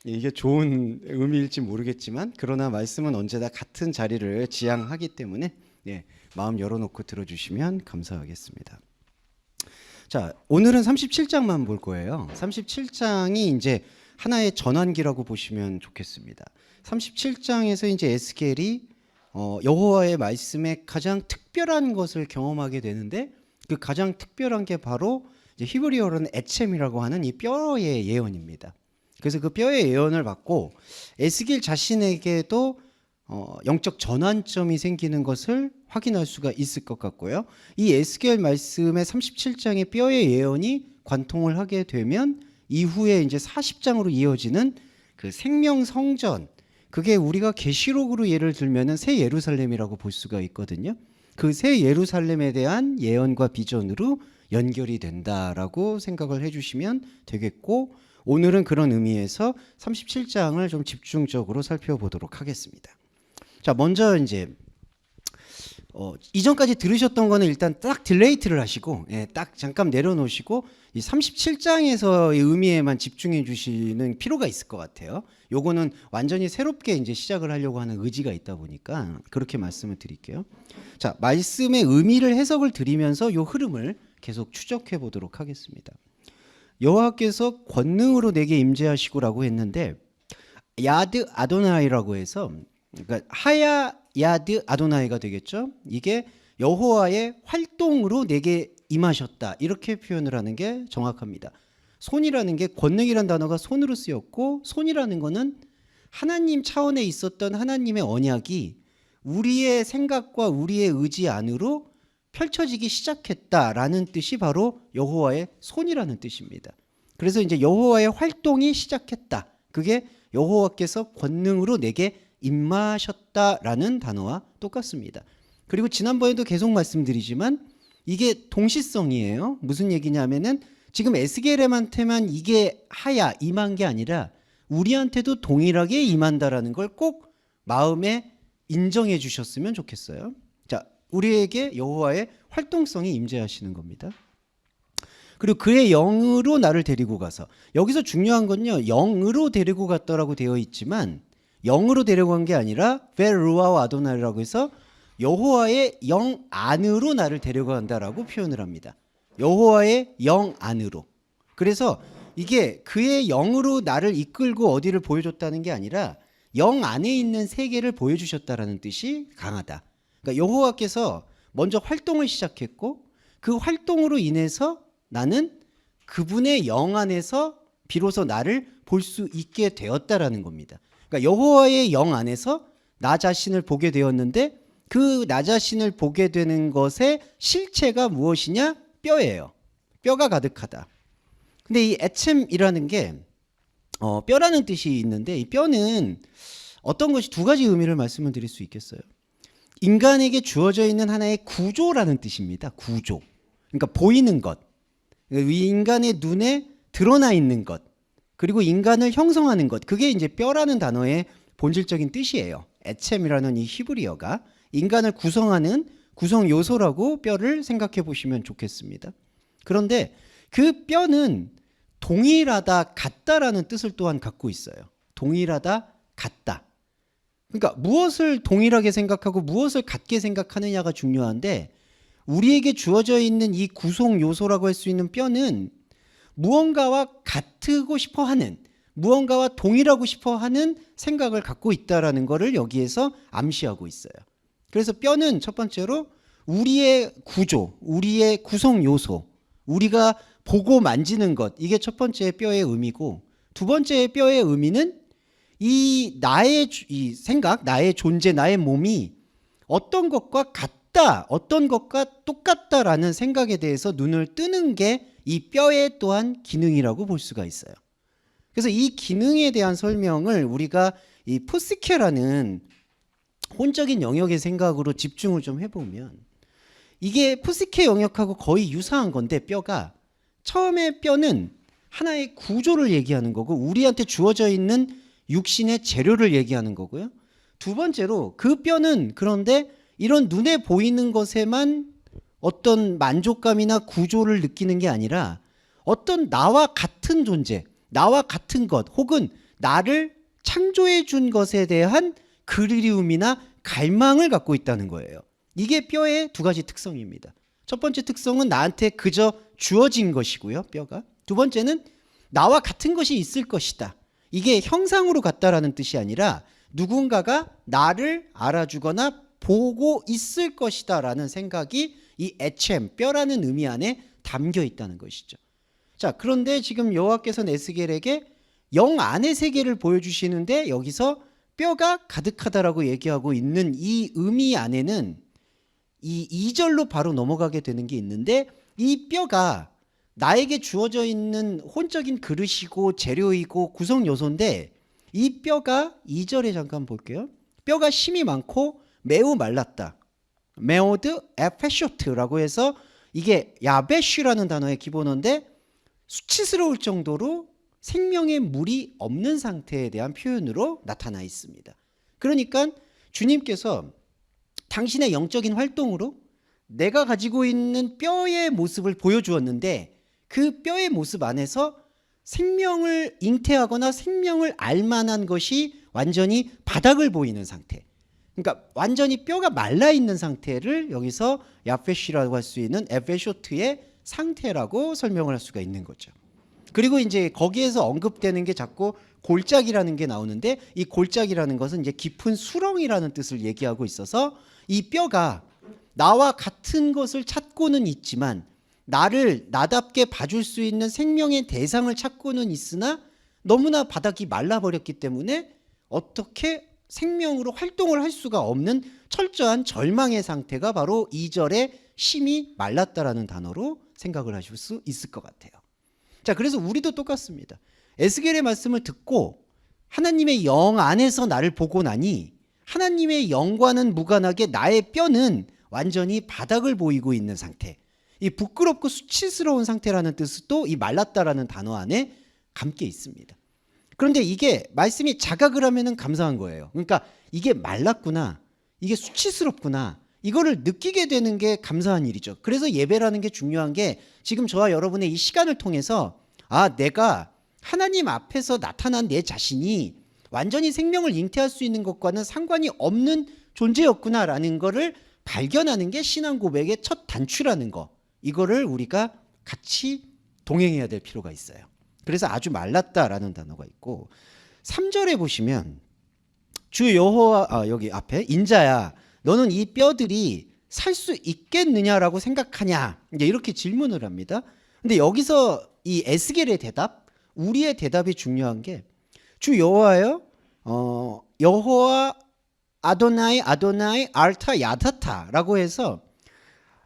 이게 좋은 의미일지 모르겠지만 그러나 말씀은 언제나 같은 자리를 지향하기 때문에 마음 열어놓고 들어주시면 감사하겠습니다. 자, 오늘은 37장만 볼 거예요. 37장이 이제 하나의 전환기라고 보시면 좋겠습니다. 37장에서 이제 에스겔이 여호와의 말씀에 가장 특별한 것을 경험하게 되는데 그 가장 특별한 게 바로 이제 히브리어로는 에쳔이라고 하는 이 뼈의 예언입니다. 그래서 그 뼈의 예언을 받고 에스겔 자신에게도 영적 전환점이 생기는 것을 확인할 수가 있을 것 같고요. 이 에스겔 말씀의 37장의 뼈의 예언이 관통을 하게 되면 이후에 이제 40장으로 이어지는 그 생명 성전, 그게 우리가 계시록으로 예를 들면은 새 예루살렘이라고 볼 수가 있거든요. 그 새 예루살렘에 대한 예언과 비전으로 연결이 된다라고 생각을 해주시면 되겠고, 오늘은 그런 의미에서 37장을 좀 집중적으로 살펴보도록 하겠습니다. 자, 먼저 이제 이전까지 들으셨던 거는 일단 딱 딜레이트를 하시고 딱 잠깐 내려놓으시고 이 37장에서의 의미에만 집중해 주시는 필요가 있을 것 같아요. 요거는 완전히 새롭게 이제 시작을 하려고 하는 의지가 있다 보니까 그렇게 말씀을 드릴게요. 자, 말씀의 의미를 해석을 드리면서 요 흐름을 계속 추적해 보도록 하겠습니다. 여호와께서 권능으로 내게 임재하시고라고 했는데 야드 아도나이라고 해서, 그러니까 하야 야드 아도나이가 되겠죠. 이게 여호와의 활동으로 내게 임하셨다, 이렇게 표현을 하는 게 정확합니다. 손이라는 게, 권능이라는 단어가 손으로 쓰였고, 손이라는 거는 하나님 차원에 있었던 하나님의 언약이 우리의 생각과 우리의 의지 안으로 펼쳐지기 시작했다라는 뜻이 바로 여호와의 손이라는 뜻입니다. 그래서 이제 여호와의 활동이 시작했다, 그게 여호와께서 권능으로 내게 임하셨다라는 단어와 똑같습니다. 그리고 지난번에도 계속 말씀드리지만 이게 동시성이에요. 무슨 얘기냐면은 지금 에스겔한테만 이게 하야 임한 게 아니라 우리한테도 동일하게 임한다라는 걸 꼭 마음에 인정해 주셨으면 좋겠어요. 자, 우리에게 여호와의 활동성이 임재하시는 겁니다. 그리고 그의 영으로 나를 데리고 가서, 여기서 중요한 건요, 영으로 데리고 갔다라고 되어 있지만 영으로 데려간 게 아니라 베르와와 아도나이라고 해서 여호와의 영 안으로 나를 데려간다라고 표현을 합니다. 여호와의 영 안으로. 그래서 이게 그의 영으로 나를 이끌고 어디를 보여줬다는 게 아니라 영 안에 있는 세계를 보여주셨다라는 뜻이 강하다. 그러니까 여호와께서 먼저 활동을 시작했고 그 활동으로 인해서 나는 그분의 영 안에서 비로소 나를 볼 수 있게 되었다라는 겁니다. 그러니까 여호와의 영 안에서 나 자신을 보게 되었는데 그 나 자신을 보게 되는 것의 실체가 무엇이냐? 뼈예요. 뼈가 가득하다. 근데 이 에쳔이라는 게 뼈라는 뜻이 있는데, 이 뼈는 어떤 것이 두 가지 의미를 말씀을 드릴 수 있겠어요. 인간에게 주어져 있는 하나의 구조라는 뜻입니다. 구조. 그러니까 보이는 것, 인간의 눈에 드러나 있는 것, 그리고 인간을 형성하는 것, 그게 이제 뼈라는 단어의 본질적인 뜻이에요. 에쳔이라는 이 히브리어가 인간을 구성하는 구성 요소라고 뼈를 생각해 보시면 좋겠습니다. 그런데 그 뼈는 동일하다, 같다라는 뜻을 또한 갖고 있어요. 동일하다, 같다. 그러니까 무엇을 동일하게 생각하고 무엇을 같게 생각하느냐가 중요한데, 우리에게 주어져 있는 이 구성 요소라고 할 수 있는 뼈는 무언가와 같고 싶어 하는, 무언가와 동일하고 싶어 하는 생각을 갖고 있다라는 것을 여기에서 암시하고 있어요. 그래서 뼈는 첫 번째로 우리의 구조, 우리의 구성 요소, 우리가 보고 만지는 것, 이게 첫 번째 뼈의 의미고, 두 번째 뼈의 의미는 이 나의 이 생각, 나의 존재, 나의 몸이 어떤 것과 같다, 어떤 것과 똑같다라는 생각에 대해서 눈을 뜨는 게 이 뼈의 또한 기능이라고 볼 수가 있어요. 그래서 이 기능에 대한 설명을 우리가 이 푸시케라는 혼적인 영역의 생각으로 집중을 좀 해보면, 이게 푸시케 영역하고 거의 유사한 건데, 뼈가 처음에 뼈는 하나의 구조를 얘기하는 거고 우리한테 주어져 있는 육신의 재료를 얘기하는 거고요. 두 번째로 그 뼈는 그런데 이런 눈에 보이는 것에만 어떤 만족감이나 구조를 느끼는 게 아니라 어떤 나와 같은 존재, 나와 같은 것, 혹은 나를 창조해 준 것에 대한 그리움이나 갈망을 갖고 있다는 거예요. 이게 뼈의 두 가지 특성입니다. 첫 번째 특성은 나한테 그저 주어진 것이고요, 뼈가. 두 번째는 나와 같은 것이 있을 것이다. 이게 형상으로 같다라는 뜻이 아니라 누군가가 나를 알아주거나 보고 있을 것이다 라는 생각이 이 에쳔, 뼈라는 의미 안에 담겨 있다는 것이죠. 자, 그런데 지금 여호와께서는 에스겔에게 영 안의 세계를 보여주시는데 여기서 뼈가 가득하다라고 얘기하고 있는 이 의미 안에는 이 2절로 바로 넘어가게 되는 게 있는데, 이 뼈가 나에게 주어져 있는 혼적인 그릇이고 재료이고 구성 요소인데, 이 뼈가 2절에 잠깐 볼게요. 뼈가 심이 많고 매우 말랐다. 메오드 에페쇼트라고 해서 이게 야베슈라는 단어의 기본어인데 수치스러울 정도로 생명의 물이 없는 상태에 대한 표현으로 나타나 있습니다. 그러니까 주님께서 당신의 영적인 활동으로 내가 가지고 있는 뼈의 모습을 보여주었는데, 그 뼈의 모습 안에서 생명을 잉태하거나 생명을 알만한 것이 완전히 바닥을 보이는 상태, 그러니까 완전히 뼈가 말라있는 상태를 여기서 야페시라고 할 수 있는 에페쇼트의 상태라고 설명을 할 수가 있는 거죠. 그리고 이제 거기에서 언급되는 게 자꾸 골짜기라는 게 나오는데, 이 골짜기라는 것은 이제 깊은 수렁이라는 뜻을 얘기하고 있어서 이 뼈가 나와 같은 것을 찾고는 있지만 나를 나답게 봐줄 수 있는 생명의 대상을 찾고는 있으나 너무나 바닥이 말라버렸기 때문에 어떻게 생명으로 활동을 할 수가 없는 철저한 절망의 상태가 바로 2절에 심이 말랐다라는 단어로 생각을 하실 수 있을 것 같아요. 자, 그래서 우리도 똑같습니다. 에스겔의 말씀을 듣고 하나님의 영 안에서 나를 보고 나니 하나님의 영과는 무관하게 나의 뼈는 완전히 바닥을 보이고 있는 상태, 이 부끄럽고 수치스러운 상태라는 뜻도 이 말랐다라는 단어 안에 감겨 있습니다. 그런데 이게 말씀이 자각을 하면은 감사한 거예요. 그러니까 이게 말랐구나, 이게 수치스럽구나, 이거를 느끼게 되는 게 감사한 일이죠. 그래서 예배라는 게 중요한 게, 지금 저와 여러분의 이 시간을 통해서 내가 하나님 앞에서 나타난 내 자신이 완전히 생명을 잉태할 수 있는 것과는 상관이 없는 존재였구나라는 거를 발견하는 게 신앙 고백의 첫 단추라는 거, 이거를 우리가 같이 동행해야 될 필요가 있어요. 그래서 아주 말랐다라는 단어가 있고, 3절에 보시면 주 여호와, 여기 앞에 인자야 너는 이 뼈들이 살 수 있겠느냐라고 생각하냐, 이제 이렇게 질문을 합니다. 근데 여기서 이 에스겔의 대답, 우리의 대답이 중요한 게, 주 여호와여, 여호와 아도나이 알타 야다타라고 해서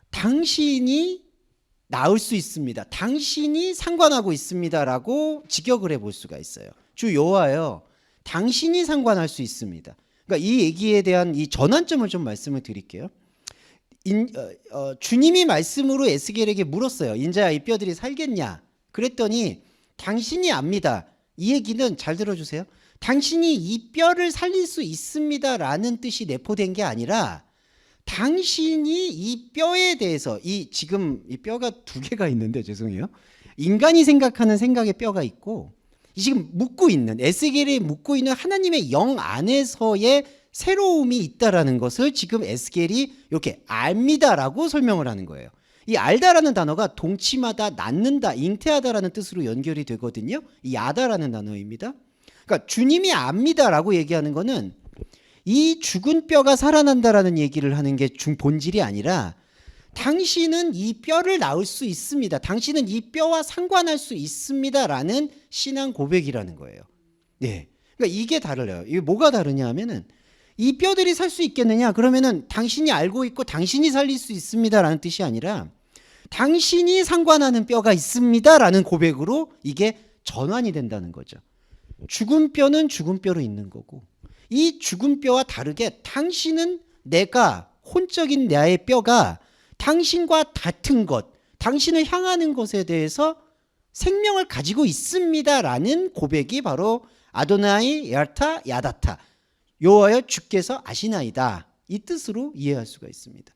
당신이 나을 수 있습니다, 당신이 상관하고 있습니다라고 직역을 해볼 수가 있어요. 주 여호와여, 당신이 상관할 수 있습니다. 그러니까 이 얘기에 대한 이 전환점을 좀 말씀을 드릴게요. 주님이 말씀으로 에스겔에게 물었어요. 인자야, 이 뼈들이 살겠냐? 그랬더니 당신이 압니다. 이 얘기는 잘 들어주세요. 당신이 이 뼈를 살릴 수 있습니다라는 뜻이 내포된 게 아니라, 당신이 이 뼈에 대해서, 지금 이 뼈가 두 개가 있는데 죄송해요. 인간이 생각하는 생각의 뼈가 있고, 지금 묻고 있는, 에스겔이 묻고 있는 하나님의 영 안에서의 새로움이 있다라는 것을 지금 에스겔이 이렇게 압니다라고 설명을 하는 거예요. 이 알다라는 단어가 동침하다, 낳는다, 잉태하다라는 뜻으로 연결이 되거든요. 이 야다라는 단어입니다. 그러니까 주님이 압니다라고 얘기하는 거는 이 죽은 뼈가 살아난다라는 얘기를 하는 게 본질이 아니라, 당신은 이 뼈를 낳을 수 있습니다, 당신은 이 뼈와 상관할 수 있습니다라는 신앙 고백이라는 거예요. 네. 그러니까 이게 달라요. 이게 뭐가 다르냐 하면은, 이 뼈들이 살 수 있겠느냐 그러면은 당신이 알고 있고 당신이 살릴 수 있습니다라는 뜻이 아니라, 당신이 상관하는 뼈가 있습니다라는 고백으로 이게 전환이 된다는 거죠. 죽은 뼈는 죽은 뼈로 있는 거고, 이 죽은 뼈와 다르게 당신은, 내가 혼적인 나의 뼈가 당신과 같은 것, 당신을 향하는 것에 대해서 생명을 가지고 있습니다라는 고백이 바로 아도나이 야타 야다타, 여호와여 주께서 아시나이다, 이 뜻으로 이해할 수가 있습니다.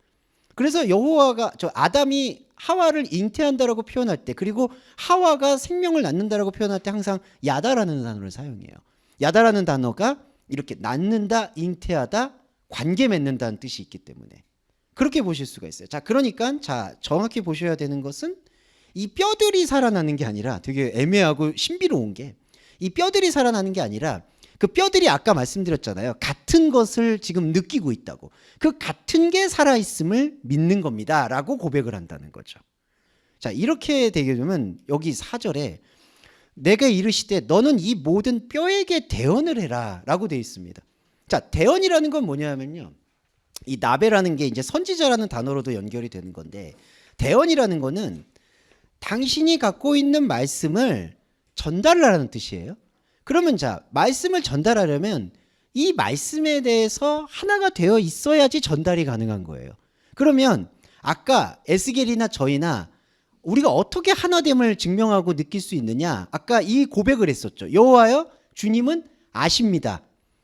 그래서 여호와가, 아담이 하와를 잉태한다라고 표현할 때, 그리고 하와가 생명을 낳는다라고 표현할 때 항상 야다라는 단어를 사용해요. 야다라는 단어가 이렇게 낳는다, 잉태하다, 관계 맺는다는 뜻이 있기 때문에 그렇게 보실 수가 있어요. 자, 그러니까 자, 정확히 보셔야 되는 것은 이 뼈들이 살아나는 게 아니라 되게 애매하고 신비로운 게 이 뼈들이 살아나는 게 아니라 그 뼈들이 아까 말씀드렸잖아요. 같은 것을 지금 느끼고 있다고. 그 같은 게 살아있음을 믿는 겁니다. 라고 고백을 한다는 거죠. 자, 이렇게 되게 되면 여기 4절에 내가 이르시되 너는 이 모든 뼈에게 대언을 해라 라고 되어 있습니다. 자, 대언이라는 건 뭐냐면요. 이 나베라는 게 이제 선지자라는 단어로도 연결이 되는 건데 대언이라는 거는 당신이 갖고 있는 말씀을 전달을 하라는 뜻이에요. 그러면 자, 말씀을 전달하려면 이 말씀에 대해서 하나가 되어 있어야지 전달이 가능한 거예요. 그러면 아까 에스겔이나 저희나 우리가 어떻게 하나됨을 증명하고 느낄 수 있느냐? 아까 이 고백을 했었죠. 여호와여 주님은 아십니다.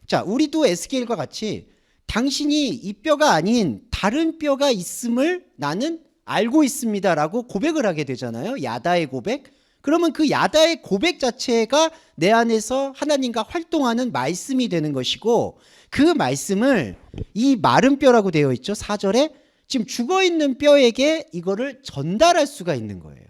자, 우리도 에스겔과 같이 당신이 이 뼈가 아닌 다른 뼈가 있음을 나는 알고 있습니다라고 고백을 하게 되잖아요. 야다의 고백. 그러면 그 야다의 고백 자체가 내 안에서 하나님과 활동하는 말씀이 되는 것이고 그 말씀을 이 마른 뼈라고 되어 있죠. 4절에 지금 죽어있는 뼈에게 이거를 전달할 수가 있는 거예요.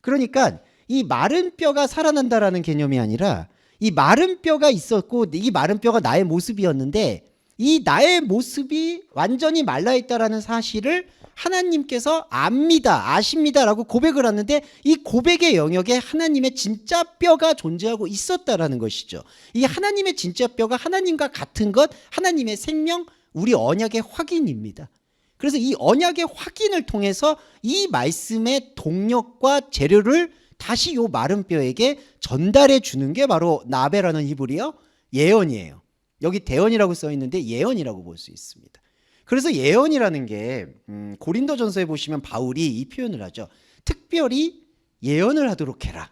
그러니까 이 마른 뼈가 살아난다라는 개념이 아니라 이 마른 뼈가 있었고 이 마른 뼈가 나의 모습이었는데 이 나의 모습이 완전히 말라있다라는 사실을 하나님께서 압니다, 아십니다라고 고백을 하는데 이 고백의 영역에 하나님의 진짜 뼈가 존재하고 있었다라는 것이죠. 이 하나님의 진짜 뼈가 하나님과 같은 것, 하나님의 생명, 우리 언약의 확인입니다. 그래서 이 언약의 확인을 통해서 이 말씀의 동력과 재료를 다시 요 마른 뼈에게 전달해 주는 게 바로 나베라는 히브리어 예언이에요. 여기 대언이라고 써 있는데 예언이라고 볼 수 있습니다. 그래서 예언이라는 게 고린도전서에 보시면 바울이 이 표현을 하죠. 특별히 예언을 하도록 해라.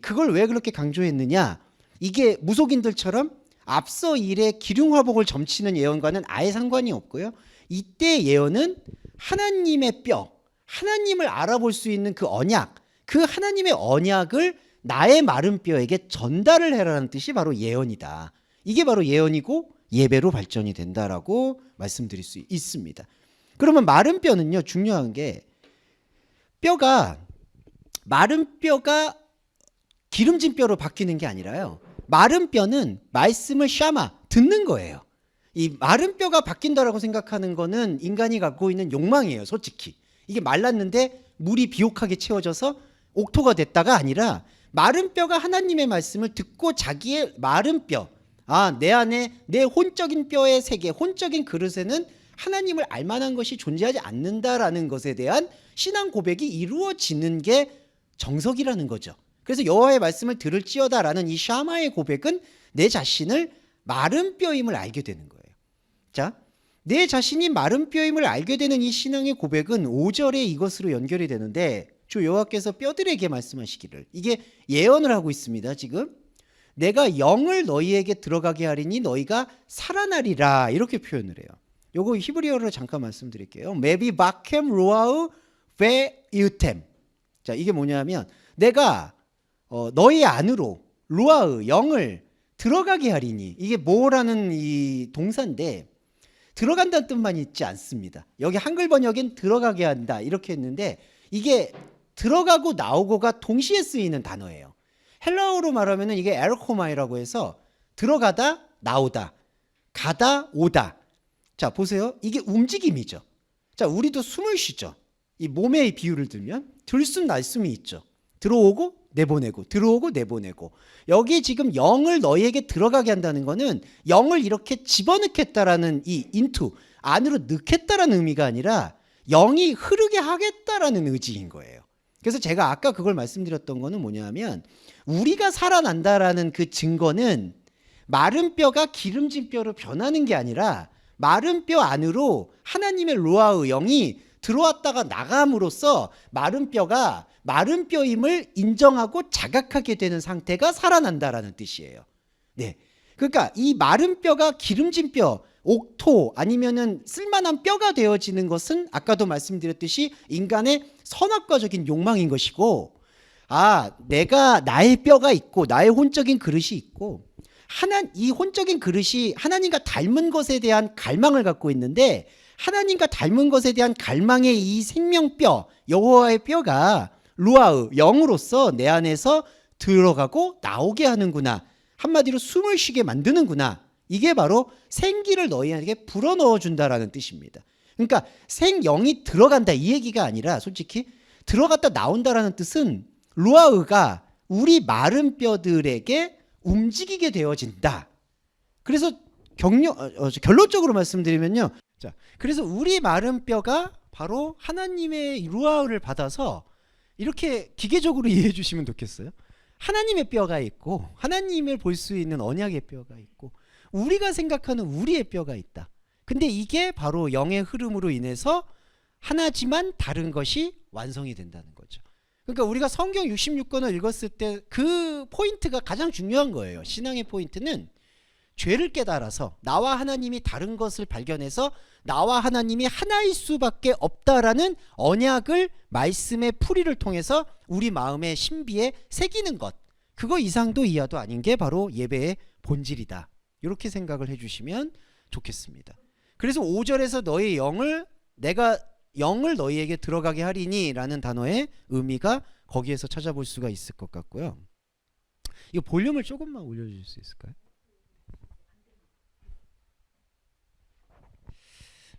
그걸 왜 그렇게 강조했느냐? 이게 무속인들처럼 앞서 일에 기륭화복을 점치는 예언과는 아예 상관이 없고요. 이때 예언은 하나님의 뼈, 하나님을 알아볼 수 있는 그 언약, 그 하나님의 언약을 나의 마른 뼈에게 전달을 해라는 뜻이 바로 예언이다. 이게 바로 예언이고 예배로 발전이 된다라고 말씀드릴 수 있습니다. 그러면 마른 뼈는요, 중요한 게 뼈가 마른 뼈가 기름진 뼈로 바뀌는 게 아니라요. 마른 뼈는 말씀을 샤마 듣는 거예요. 이 마른 뼈가 바뀐다라고 생각하는 거는 인간이 갖고 있는 욕망이에요, 솔직히. 이게 말랐는데 물이 비옥하게 채워져서 옥토가 됐다가 아니라 마른 뼈가 하나님의 말씀을 듣고 자기의 마른 뼈, 내 안에 내 혼적인 뼈의 세계, 혼적인 그릇에는 하나님을 알만한 것이 존재하지 않는다라는 것에 대한 신앙 고백이 이루어지는 게 정석이라는 거죠. 그래서 여호와의 말씀을 들을지어다라는 이 샤마의 고백은 내 자신을 마른 뼈임을 알게 되는 거예요. 자, 내 자신이 마른 뼈임을 알게 되는 이 신앙의 고백은 5절에 이것으로 연결이 되는데 주 여호와께서 뼈들에게 말씀하시기를, 이게 예언을 하고 있습니다. 지금 내가 영을 너희에게 들어가게 하리니 너희가 살아나리라, 이렇게 표현을 해요. 요거 히브리어로 잠깐 말씀드릴게요. 메비 바켐 루아우 베 유템. 자, 이게 뭐냐면 내가 너희 안으로 루아우 영을 들어가게 하리니, 이게 뭐라는 이 동사인데 들어간다는 뜻만 있지 않습니다. 여기 한글 번역엔 들어가게 한다 이렇게 했는데 이게 들어가고 나오고가 동시에 쓰이는 단어예요. 헬라어로 말하면 이게 에르코마이라고 해서 들어가다 나오다, 가다 오다. 자, 보세요. 이게 움직임이죠. 자, 우리도 숨을 쉬죠. 이 몸의 비유를 들면 들숨 날숨이 있죠. 들어오고 내보내고, 들어오고 내보내고. 여기 지금 영을 너희에게 들어가게 한다는 거는 영을 이렇게 집어넣겠다라는 이 인투, 안으로 넣겠다라는 의미가 아니라 영이 흐르게 하겠다라는 의지인 거예요. 그래서 제가 아까 그걸 말씀드렸던 거는 뭐냐면 우리가 살아난다라는 그 증거는 마른 뼈가 기름진 뼈로 변하는 게 아니라 마른 뼈 안으로 하나님의 로아의 영이 들어왔다가 나감으로써 마른 뼈가 마른 뼈임을 인정하고 자각하게 되는 상태가 살아난다라는 뜻이에요. 네, 그러니까 이 마른 뼈가 기름진 뼈, 옥토 아니면은 쓸만한 뼈가 되어지는 것은 아까도 말씀드렸듯이 인간의 선악과적인 욕망인 것이고, 내가 나의 뼈가 있고 나의 혼적인 그릇이 있고 이 혼적인 그릇이 하나님과 닮은 것에 대한 갈망을 갖고 있는데, 하나님과 닮은 것에 대한 갈망의 이 생명뼈, 여호와의 뼈가 루아흐, 영으로서 내 안에서 들어가고 나오게 하는구나. 한마디로 숨을 쉬게 만드는구나. 이게 바로 생기를 너희에게 불어넣어 준다라는 뜻입니다. 그러니까 생영이 들어간다 이 얘기가 아니라, 솔직히 들어갔다 나온다라는 뜻은 루아흐가 우리 마른 뼈들에게 움직이게 되어진다. 그래서 결론적으로 말씀드리면요. 자, 그래서 우리 마른 뼈가 바로 하나님의 루아흐를 받아서, 이렇게 기계적으로 이해해 주시면 좋겠어요. 하나님의 뼈가 있고, 하나님을 볼 수 있는 언약의 뼈가 있고, 우리가 생각하는 우리의 뼈가 있다. 근데 이게 바로 영의 흐름으로 인해서 하나지만 다른 것이 완성이 된다는 거죠. 그러니까 우리가 성경 66권을 읽었을 때 그 포인트가 가장 중요한 거예요. 신앙의 포인트는 죄를 깨달아서 나와 하나님이 다른 것을 발견해서 나와 하나님이 하나일 수밖에 없다라는 언약을 말씀의 풀이를 통해서 우리 마음의 신비에 새기는 것, 그거 이상도 이하도 아닌 게 바로 예배의 본질이다. 이렇게 생각을 해주시면 좋겠습니다. 그래서 5절에서 너의 영을, 내가 영을 너희에게 들어가게 하리니 라는 단어의 의미가 거기에서 찾아볼 수가 있을 것 같고요. 이 볼륨을 조금만 올려주실 수 있을까요?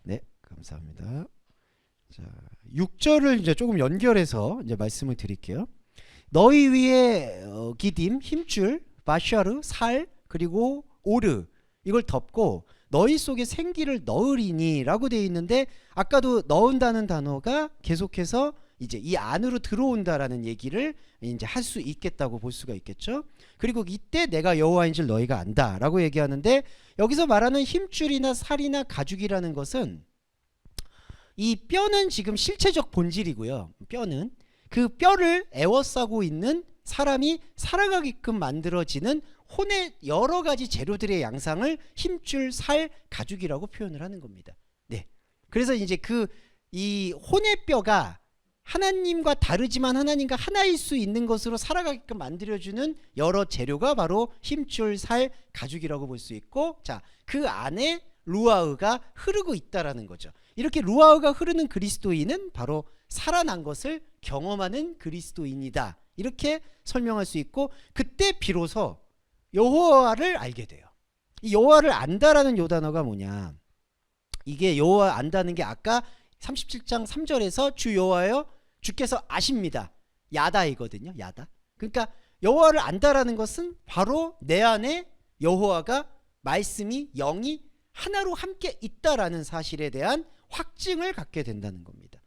네, 감사합니다. 자, 6절을 이제 조금 연결해서 이제 말씀을 드릴게요. 너희 위에 기딤, 힘줄, 바샤르, 살, 그리고 오르, 이걸 덮고 너희 속에 생기를 넣으리니 라고 되어 있는데, 아까도 넣은다는 단어가 계속해서 이제 이 안으로 들어온다라는 얘기를 이제 할 수 있겠다고 볼 수가 있겠죠. 그리고 이때 내가 여호와인 줄 너희가 안다 라고 얘기하는데, 여기서 말하는 힘줄이나 살이나 가죽이라는 것은, 이 뼈는 지금 실체적 본질이고요. 뼈는 그 뼈를 에워싸고 있는 사람이 살아가게끔 만들어지는 혼의 여러 가지 재료들의 양상을 힘줄, 살, 가죽이라고 표현을 하는 겁니다. 네. 그래서 이제 이 혼의 뼈가 하나님과 다르지만 하나님과 하나일 수 있는 것으로 살아가게끔 만들어주는 여러 재료가 바로 힘줄, 살, 가죽이라고 볼 수 있고, 자, 그 안에 루아흐가 흐르고 있다라는 거죠. 이렇게 루아흐가 흐르는 그리스도인은 바로 살아난 것을 경험하는 그리스도인이다. 이렇게 설명할 수 있고, 그때 비로소 여호와를 알게 돼요. 이 여호와를 안다라는 요 단어가 뭐냐, 이게 여호와 안다는 게 아까 37장 3절에서 주 여호와여 주께서 아십니다, 야다이거든요. 야다. 그러니까 여호와를 안다라는 것은 바로 내 안에 여호와가, 말씀이, 영이 하나로 함께 있다라는 사실에 대한 확증을 갖게 된다는 겁니다.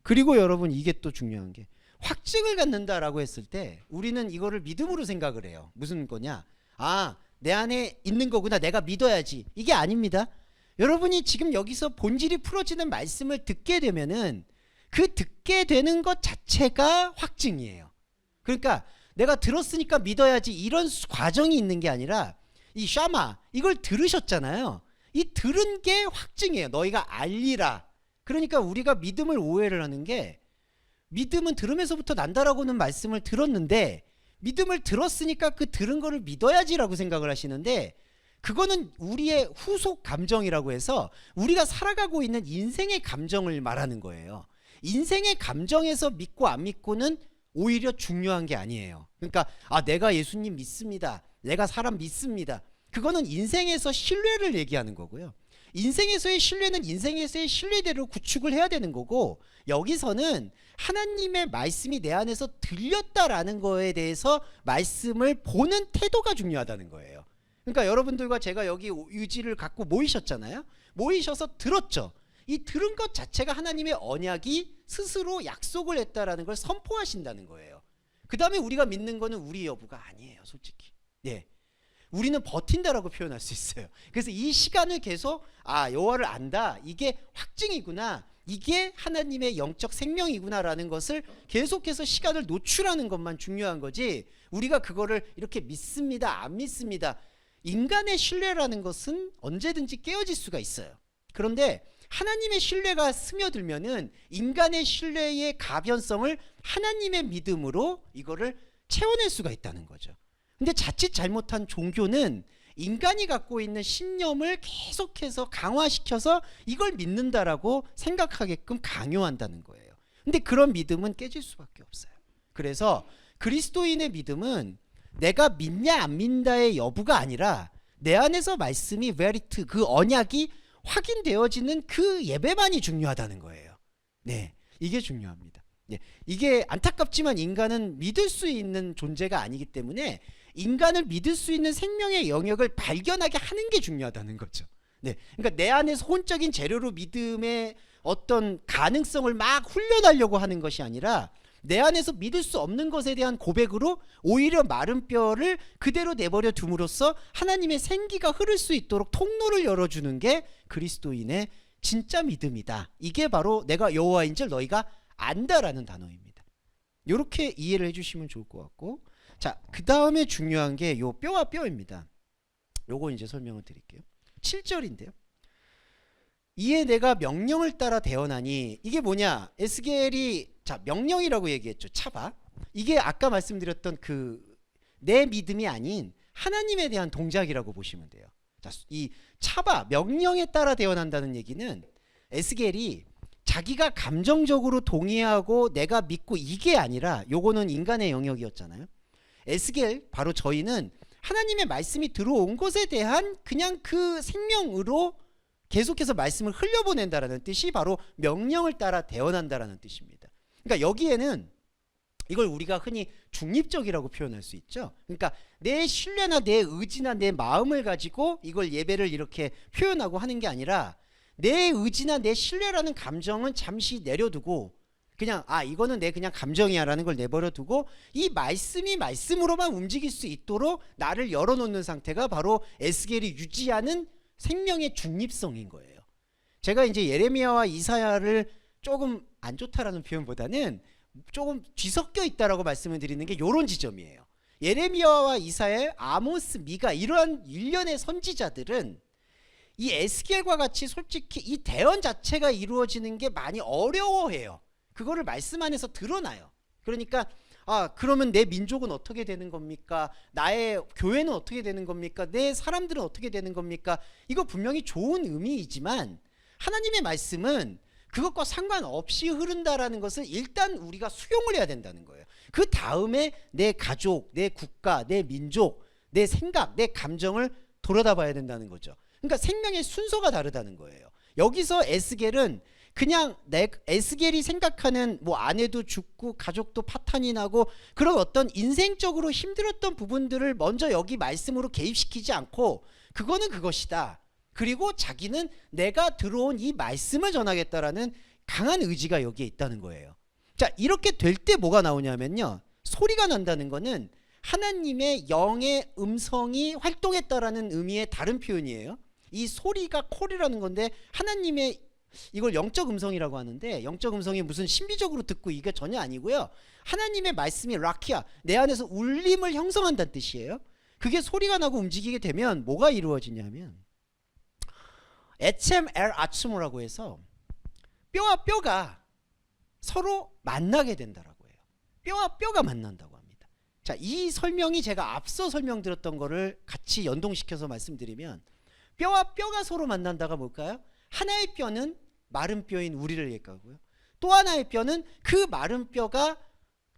그리고 여러분, 이게 또 중요한 게, 확증을 갖는다라고 했을 때 우리는 이거를 믿음으로 생각을 해요. 무슨 거냐, 아, 내 안에 있는 거구나, 내가 믿어야지, 이게 아닙니다. 여러분이 지금 여기서 본질이 풀어지는 말씀을 듣게 되면은 그 듣게 되는 것 자체가 확증이에요. 그러니까 내가 들었으니까 믿어야지 이런 과정이 있는 게 아니라, 이 샤마, 이걸 들으셨잖아요. 이 들은 게 확증이에요. 너희가 알리라. 그러니까 우리가 믿음을 오해를 하는 게, 믿음은 들으면서부터 난다라고는 말씀을 들었는데, 믿음을 들었으니까 그 들은 거를 믿어야지라고 생각을 하시는데, 그거는 우리의 후속 감정이라고 해서 우리가 살아가고 있는 인생의 감정을 말하는 거예요. 인생의 감정에서 믿고 안 믿고는 오히려 중요한 게 아니에요. 그러니까 내가 예수님 믿습니다, 내가 사람 믿습니다, 그거는 인생에서 신뢰를 얘기하는 거고요. 인생에서의 신뢰는 인생에서의 신뢰대로 구축을 해야 되는 거고, 여기서는 하나님의 말씀이 내 안에서 들렸다라는 거에 대해서 말씀을 보는 태도가 중요하다는 거예요. 그러니까 여러분들과 제가 여기 의지를 갖고 모이셨잖아요. 모이셔서 들었죠. 이 들은 것 자체가 하나님의 언약이 스스로 약속을 했다라는 걸 선포하신다는 거예요. 그 다음에 우리가 믿는 거는 우리 여부가 아니에요, 솔직히. 네. 우리는 버틴다라고 표현할 수 있어요. 그래서 이 시간을 계속 여호와를 안다, 이게 확증이구나, 이게 하나님의 영적 생명이구나라는 것을 계속해서 시간을 노출하는 것만 중요한 거지, 우리가 그거를 이렇게 믿습니다, 안 믿습니다, 인간의 신뢰라는 것은 언제든지 깨어질 수가 있어요. 그런데 하나님의 신뢰가 스며들면은 인간의 신뢰의 가변성을 하나님의 믿음으로 이거를 채워낼 수가 있다는 거죠. 근데 자칫 잘못한 종교는 인간이 갖고 있는 신념을 계속해서 강화시켜서 이걸 믿는다라고 생각하게끔 강요한다는 거예요. 근데 그런 믿음은 깨질 수밖에 없어요. 그래서 그리스도인의 믿음은 내가 믿냐 안 믿냐의 여부가 아니라 내 안에서 말씀이 베리트, 그 언약이 확인되어지는 그 예배만이 중요하다는 거예요. 네, 이게 중요합니다. 네, 이게 안타깝지만 인간은 믿을 수 있는 존재가 아니기 때문에 인간을 믿을 수 있는 생명의 영역을 발견하게 하는 게 중요하다는 거죠. 네, 그러니까 내 안에서 혼적인 재료로 믿음의 어떤 가능성을 막 훈련하려고 하는 것이 아니라 내 안에서 믿을 수 없는 것에 대한 고백으로 오히려 마른 뼈를 그대로 내버려 둠으로써 하나님의 생기가 흐를 수 있도록 통로를 열어주는 게 그리스도인의 진짜 믿음이다. 이게 바로 내가 여호와인 줄 너희가 안다라는 단어입니다. 이렇게 이해를 해주시면 좋을 것 같고, 자, 그 다음에 중요한 게 요 뼈와 뼈입니다. 요거 이제 설명을 드릴게요. 7절인데요. 이에 내가 명령을 따라 대언하니, 이게 뭐냐? 에스겔이 자 명령이라고 얘기했죠. 차바. 이게 아까 말씀드렸던 그 내 믿음이 아닌 하나님에 대한 동작이라고 보시면 돼요. 자, 이 차바 명령에 따라 대언한다는 얘기는 에스겔이 자기가 감정적으로 동의하고 내가 믿고 이게 아니라, 요거는 인간의 영역이었잖아요. 에스겔 바로 저희는 하나님의 말씀이 들어온 것에 대한 그냥 그 생명으로 계속해서 말씀을 흘려보낸다라는 뜻이 바로 명령을 따라 대언한다라는 뜻입니다. 그러니까 여기에는 이걸 우리가 흔히 중립적이라고 표현할 수 있죠. 그러니까 내 신뢰나 내 의지나 내 마음을 가지고 이걸 예배를 이렇게 표현하고 하는 게 아니라, 내 의지나 내 신뢰라는 감정은 잠시 내려두고 그냥 이거는 내 그냥 감정이야라는 걸 내버려두고 이 말씀이 말씀으로만 움직일 수 있도록 나를 열어놓는 상태가 바로 에스겔이 유지하는 생명의 중립성인 거예요. 제가 이제 예레미야와 이사야를 조금 안 좋다라는 표현보다는 조금 뒤섞여 있다라고 말씀을 드리는 게 이런 지점이에요. 예레미야와 이사야, 아모스, 미가 이러한 일련의 선지자들은 이 에스겔과 같이 솔직히 이 대언 자체가 이루어지는 게 많이 어려워해요. 그거를 말씀 안에서 드러나요. 그러니까 그러면 내 민족은 어떻게 되는 겁니까? 나의 교회는 어떻게 되는 겁니까? 내 사람들은 어떻게 되는 겁니까? 이거 분명히 좋은 의미이지만 하나님의 말씀은 그것과 상관없이 흐른다라는 것을 일단 우리가 수용을 해야 된다는 거예요. 그 다음에 내 가족, 내 국가, 내 민족, 내 생각, 내 감정을 돌아다봐야 된다는 거죠. 그러니까 생명의 순서가 다르다는 거예요. 여기서 에스겔은 그냥 에스겔이 생각하는 뭐 아내도 죽고 가족도 파탄이 나고 그런 어떤 인생적으로 힘들었던 부분들을 먼저 여기 말씀으로 개입시키지 않고 그거는 그것이다. 그리고 자기는 내가 들어온 이 말씀을 전하겠다라는 강한 의지가 여기에 있다는 거예요. 자, 이렇게 될 때 뭐가 나오냐면요. 소리가 난다는 거는 하나님의 영의 음성이 활동했다라는 의미의 다른 표현이에요. 이 소리가 콜이라는 건데 하나님의 이걸 영적 음성이라고 하는데, 영적 음성이 무슨 신비적으로 듣고 이게 전혀 아니고요. 하나님의 말씀이 라키아, 내 안에서 울림을 형성한다는 뜻이에요. 그게 소리가 나고 움직이게 되면 뭐가 이루어지냐면 에쳔 엘 아츠모라고 해서 뼈와 뼈가 서로 만나게 된다라고 해요. 뼈와 뼈가 만난다고 합니다. 자, 이 설명이 제가 앞서 설명드렸던 거를 같이 연동시켜서 말씀드리면, 뼈와 뼈가 서로 만난다가 뭘까요? 하나의 뼈는 마른 뼈인 우리를 얘기하고요. 또 하나의 뼈는 그 마른 뼈가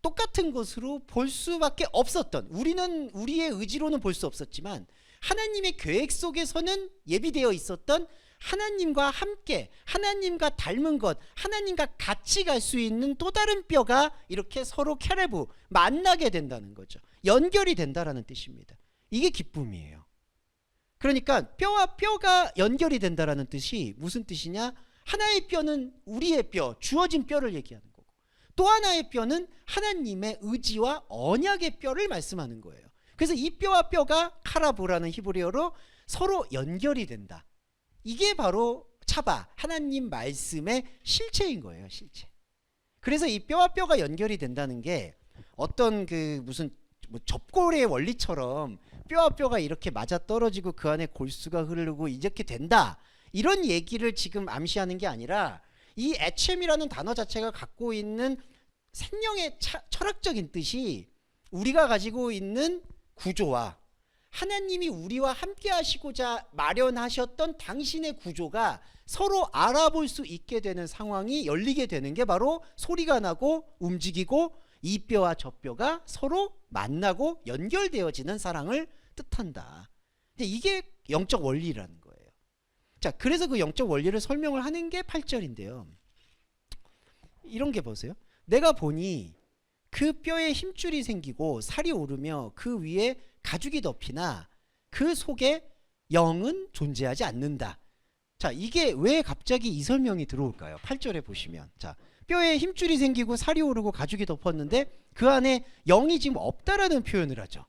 똑같은 것으로 볼 수밖에 없었던, 우리는 우리의 의지로는 볼 수 없었지만 하나님의 계획 속에서는 예비되어 있었던 하나님과 함께, 하나님과 닮은 것, 하나님과 같이 갈 수 있는 또 다른 뼈가 이렇게 서로 캐레브 만나게 된다는 거죠. 연결이 된다라는 뜻입니다. 이게 기쁨이에요. 그러니까 뼈와 뼈가 연결이 된다라는 뜻이 무슨 뜻이냐? 하나의 뼈는 우리의 뼈, 주어진 뼈를 얘기하는 거고, 또 하나의 뼈는 하나님의 의지와 언약의 뼈를 말씀하는 거예요. 그래서 이 뼈와 뼈가 카라보라는 히브리어로 서로 연결이 된다. 이게 바로 차바, 하나님 말씀의 실체인 거예요. 실체. 그래서 이 뼈와 뼈가 연결이 된다는 게 어떤 그 무슨 뭐 접골의 원리처럼 뼈와 뼈가 이렇게 맞아 떨어지고 그 안에 골수가 흐르고 이렇게 된다, 이런 얘기를 지금 암시하는 게 아니라, 이 에쳔이라는 단어 자체가 갖고 있는 생명의 철학적인 뜻이 우리가 가지고 있는 구조와 하나님이 우리와 함께 하시고자 마련하셨던 당신의 구조가 서로 알아볼 수 있게 되는 상황이 열리게 되는 게 바로 소리가 나고 움직이고 이 뼈와 저 뼈가 서로 만나고 연결되어지는 사랑을 뜻한다. 이게 영적 원리라는 거예요. 자, 그래서 그 영적 원리를 설명을 하는 게 8절인데요. 이런 게 보세요. 내가 보니 그 뼈에 힘줄이 생기고 살이 오르며 그 위에 가죽이 덮이나 그 속에 영은 존재하지 않는다. 자, 이게 왜 갑자기 이 설명이 들어올까요? 8절에 보시면, 자, 뼈에 힘줄이 생기고 살이 오르고 가죽이 덮었는데 그 안에 영이 지금 없다라는 표현을 하죠.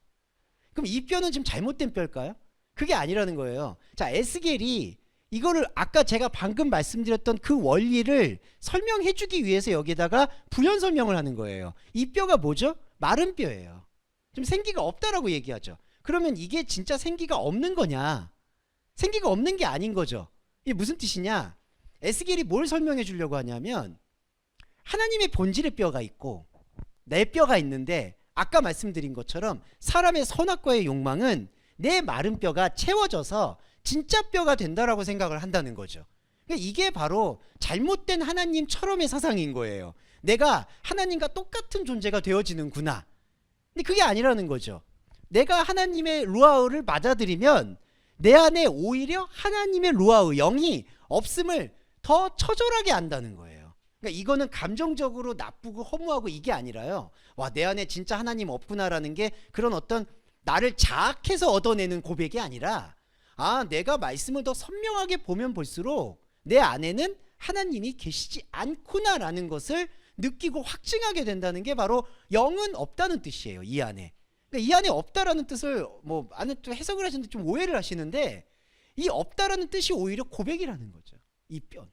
그럼 이 뼈는 지금 잘못된 뼈일까요? 그게 아니라는 거예요. 자, 에스겔이 이거를 아까 제가 방금 말씀드렸던 그 원리를 설명해 주기 위해서 여기다가 부연 설명을 하는 거예요. 이 뼈가 뭐죠? 마른 뼈예요. 좀 생기가 없다라고 얘기하죠. 그러면 이게 진짜 생기가 없는 거냐? 생기가 없는 게 아닌 거죠. 이게 무슨 뜻이냐? 에스겔이 뭘 설명해 주려고 하냐면 하나님의 본질의 뼈가 있고 내 뼈가 있는데 아까 말씀드린 것처럼 사람의 선악과의 욕망은 내 마른 뼈가 채워져서 진짜 뼈가 된다라고 생각을 한다는 거죠. 그러니까 이게 바로 잘못된 하나님처럼의 사상인 거예요. 내가 하나님과 똑같은 존재가 되어지는구나. 근데 그게 아니라는 거죠. 내가 하나님의 루아흐를 맞아들이면 내 안에 오히려 하나님의 루아흐 영이 없음을 더 처절하게 안다는 거예요. 그러니까 이거는 감정적으로 나쁘고 허무하고 이게 아니라요. 와, 내 안에 진짜 하나님 없구나라는 게 그런 어떤 나를 자학해서 얻어내는 고백이 아니라 내가 말씀을 더 선명하게 보면 볼수록 내 안에는 하나님이 계시지 않구나라는 것을 느끼고 확증하게 된다는 게 바로 영은 없다는 뜻이에요. 이 안에. 그러니까 이 안에 없다라는 뜻을 안에 또 해석을 하시는데 좀 오해를 하시는데 이 없다라는 뜻이 오히려 고백이라는 거죠. 이 뼈는.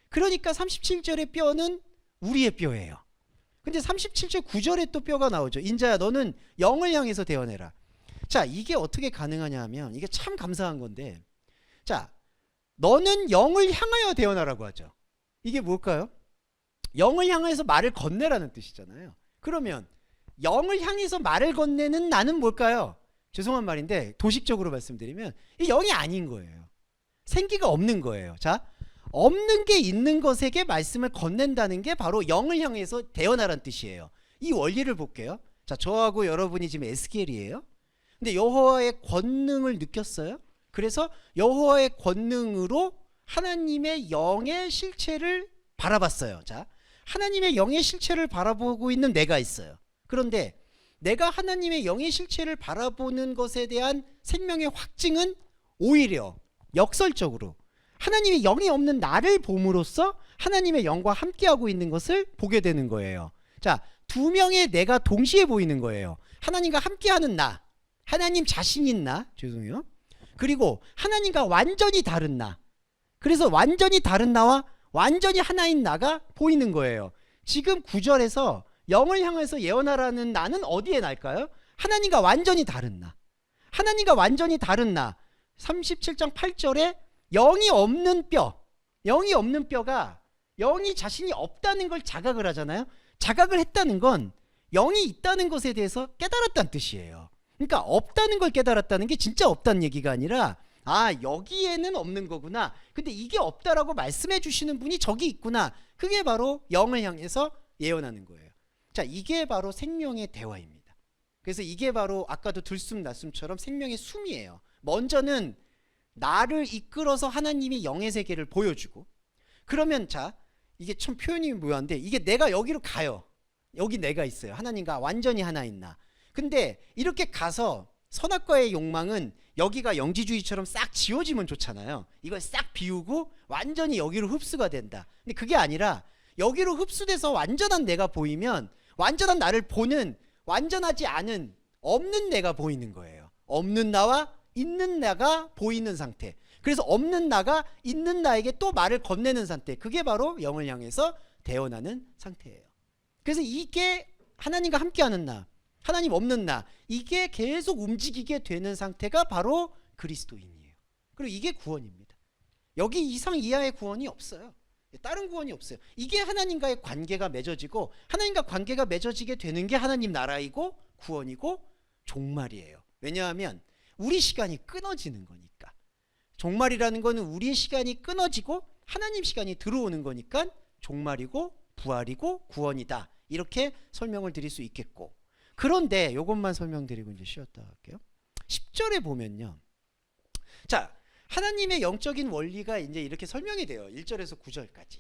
그러니까 37절의 뼈는 우리의 뼈예요. 근데 37절 9절에 또 뼈가 나오죠. 인자야 너는 영을 향해서 대어내라. 자, 이게 어떻게 가능하냐 하면 이게 참 감사한 건데, 자, 너는 영을 향하여 대어나라고 하죠. 이게 뭘까요? 영을 향해서 말을 건네라는 뜻이잖아요. 그러면 영을 향해서 말을 건네는 나는 뭘까요? 죄송한 말인데 도식적으로 말씀드리면 이 영이 아닌 거예요. 생기가 없는 거예요. 자, 없는 게 있는 것에게 말씀을 건넨다는 게 바로 영을 향해서 대어나라는 뜻이에요. 이 원리를 볼게요. 자, 저하고 여러분이 지금 에스겔이에요. 근데 여호와의 권능을 느꼈어요. 그래서 여호와의 권능으로 하나님의 영의 실체를 바라봤어요. 자, 하나님의 영의 실체를 바라보고 있는 내가 있어요. 그런데 내가 하나님의 영의 실체를 바라보는 것에 대한 생명의 확증은 오히려 역설적으로 하나님의 영이 없는 나를 봄으로써 하나님의 영과 함께하고 있는 것을 보게 되는 거예요. 자, 두 명의 내가 동시에 보이는 거예요. 하나님과 함께하는 나, 하나님 자신인 나, 죄송해요. 그리고 하나님과 완전히 다른 나. 그래서 완전히 다른 나와 완전히 하나인 나가 보이는 거예요. 지금 9절에서 영을 향해서 예언하라는 나는 어디에 날까요? 하나님과 완전히 다른 나. 하나님과 완전히 다른 나. 37장 8절에 영이 없는 뼈. 영이 없는 뼈가 영이 자신이 없다는 걸 자각을 하잖아요. 자각을 했다는 건 영이 있다는 것에 대해서 깨달았다는 뜻이에요. 그러니까 없다는 걸 깨달았다는 게 진짜 없다는 얘기가 아니라 여기에는 없는 거구나. 근데 이게 없다라고 말씀해 주시는 분이 저기 있구나. 그게 바로 영을 향해서 예언하는 거예요. 자, 이게 바로 생명의 대화입니다. 그래서 이게 바로 아까도 들숨날숨처럼 생명의 숨이에요. 먼저는 나를 이끌어서 하나님이 영의 세계를 보여주고, 그러면 자, 이게 참 표현이 묘한데 이게 내가 여기로 가요. 여기 내가 있어요. 하나님과 완전히 하나인 나. 근데 이렇게 가서 선악과의 욕망은 여기가 영지주의처럼 싹 지워지면 좋잖아요. 이걸 싹 비우고 완전히 여기로 흡수가 된다. 근데 그게 아니라 여기로 흡수돼서 완전한 내가 보이면 완전한 나를 보는 완전하지 않은 없는 내가 보이는 거예요. 없는 나와 있는 나가 보이는 상태. 그래서 없는 나가 있는 나에게 또 말을 건네는 상태. 그게 바로 영을 향해서 대언하는 상태예요. 그래서 이게 하나님과 함께하는 나, 하나님 없는 나, 이게 계속 움직이게 되는 상태가 바로 그리스도인이에요. 그리고 이게 구원입니다. 여기 이상 이하의 구원이 없어요. 다른 구원이 없어요. 이게 하나님과의 관계가 맺어지고 하나님과 관계가 맺어지게 되는 게 하나님 나라이고 구원이고 종말이에요. 왜냐하면 우리 시간이 끊어지는 거니까. 종말이라는 거는 우리의 시간이 끊어지고 하나님 시간이 들어오는 거니까 종말이고 부활이고 구원이다. 이렇게 설명을 드릴 수 있겠고. 그런데 이것만 설명드리고 이제 쉬었다 할게요. 10절에 보면요. 자, 하나님의 영적인 원리가 이제 이렇게 설명이 돼요. 1절에서 9절까지.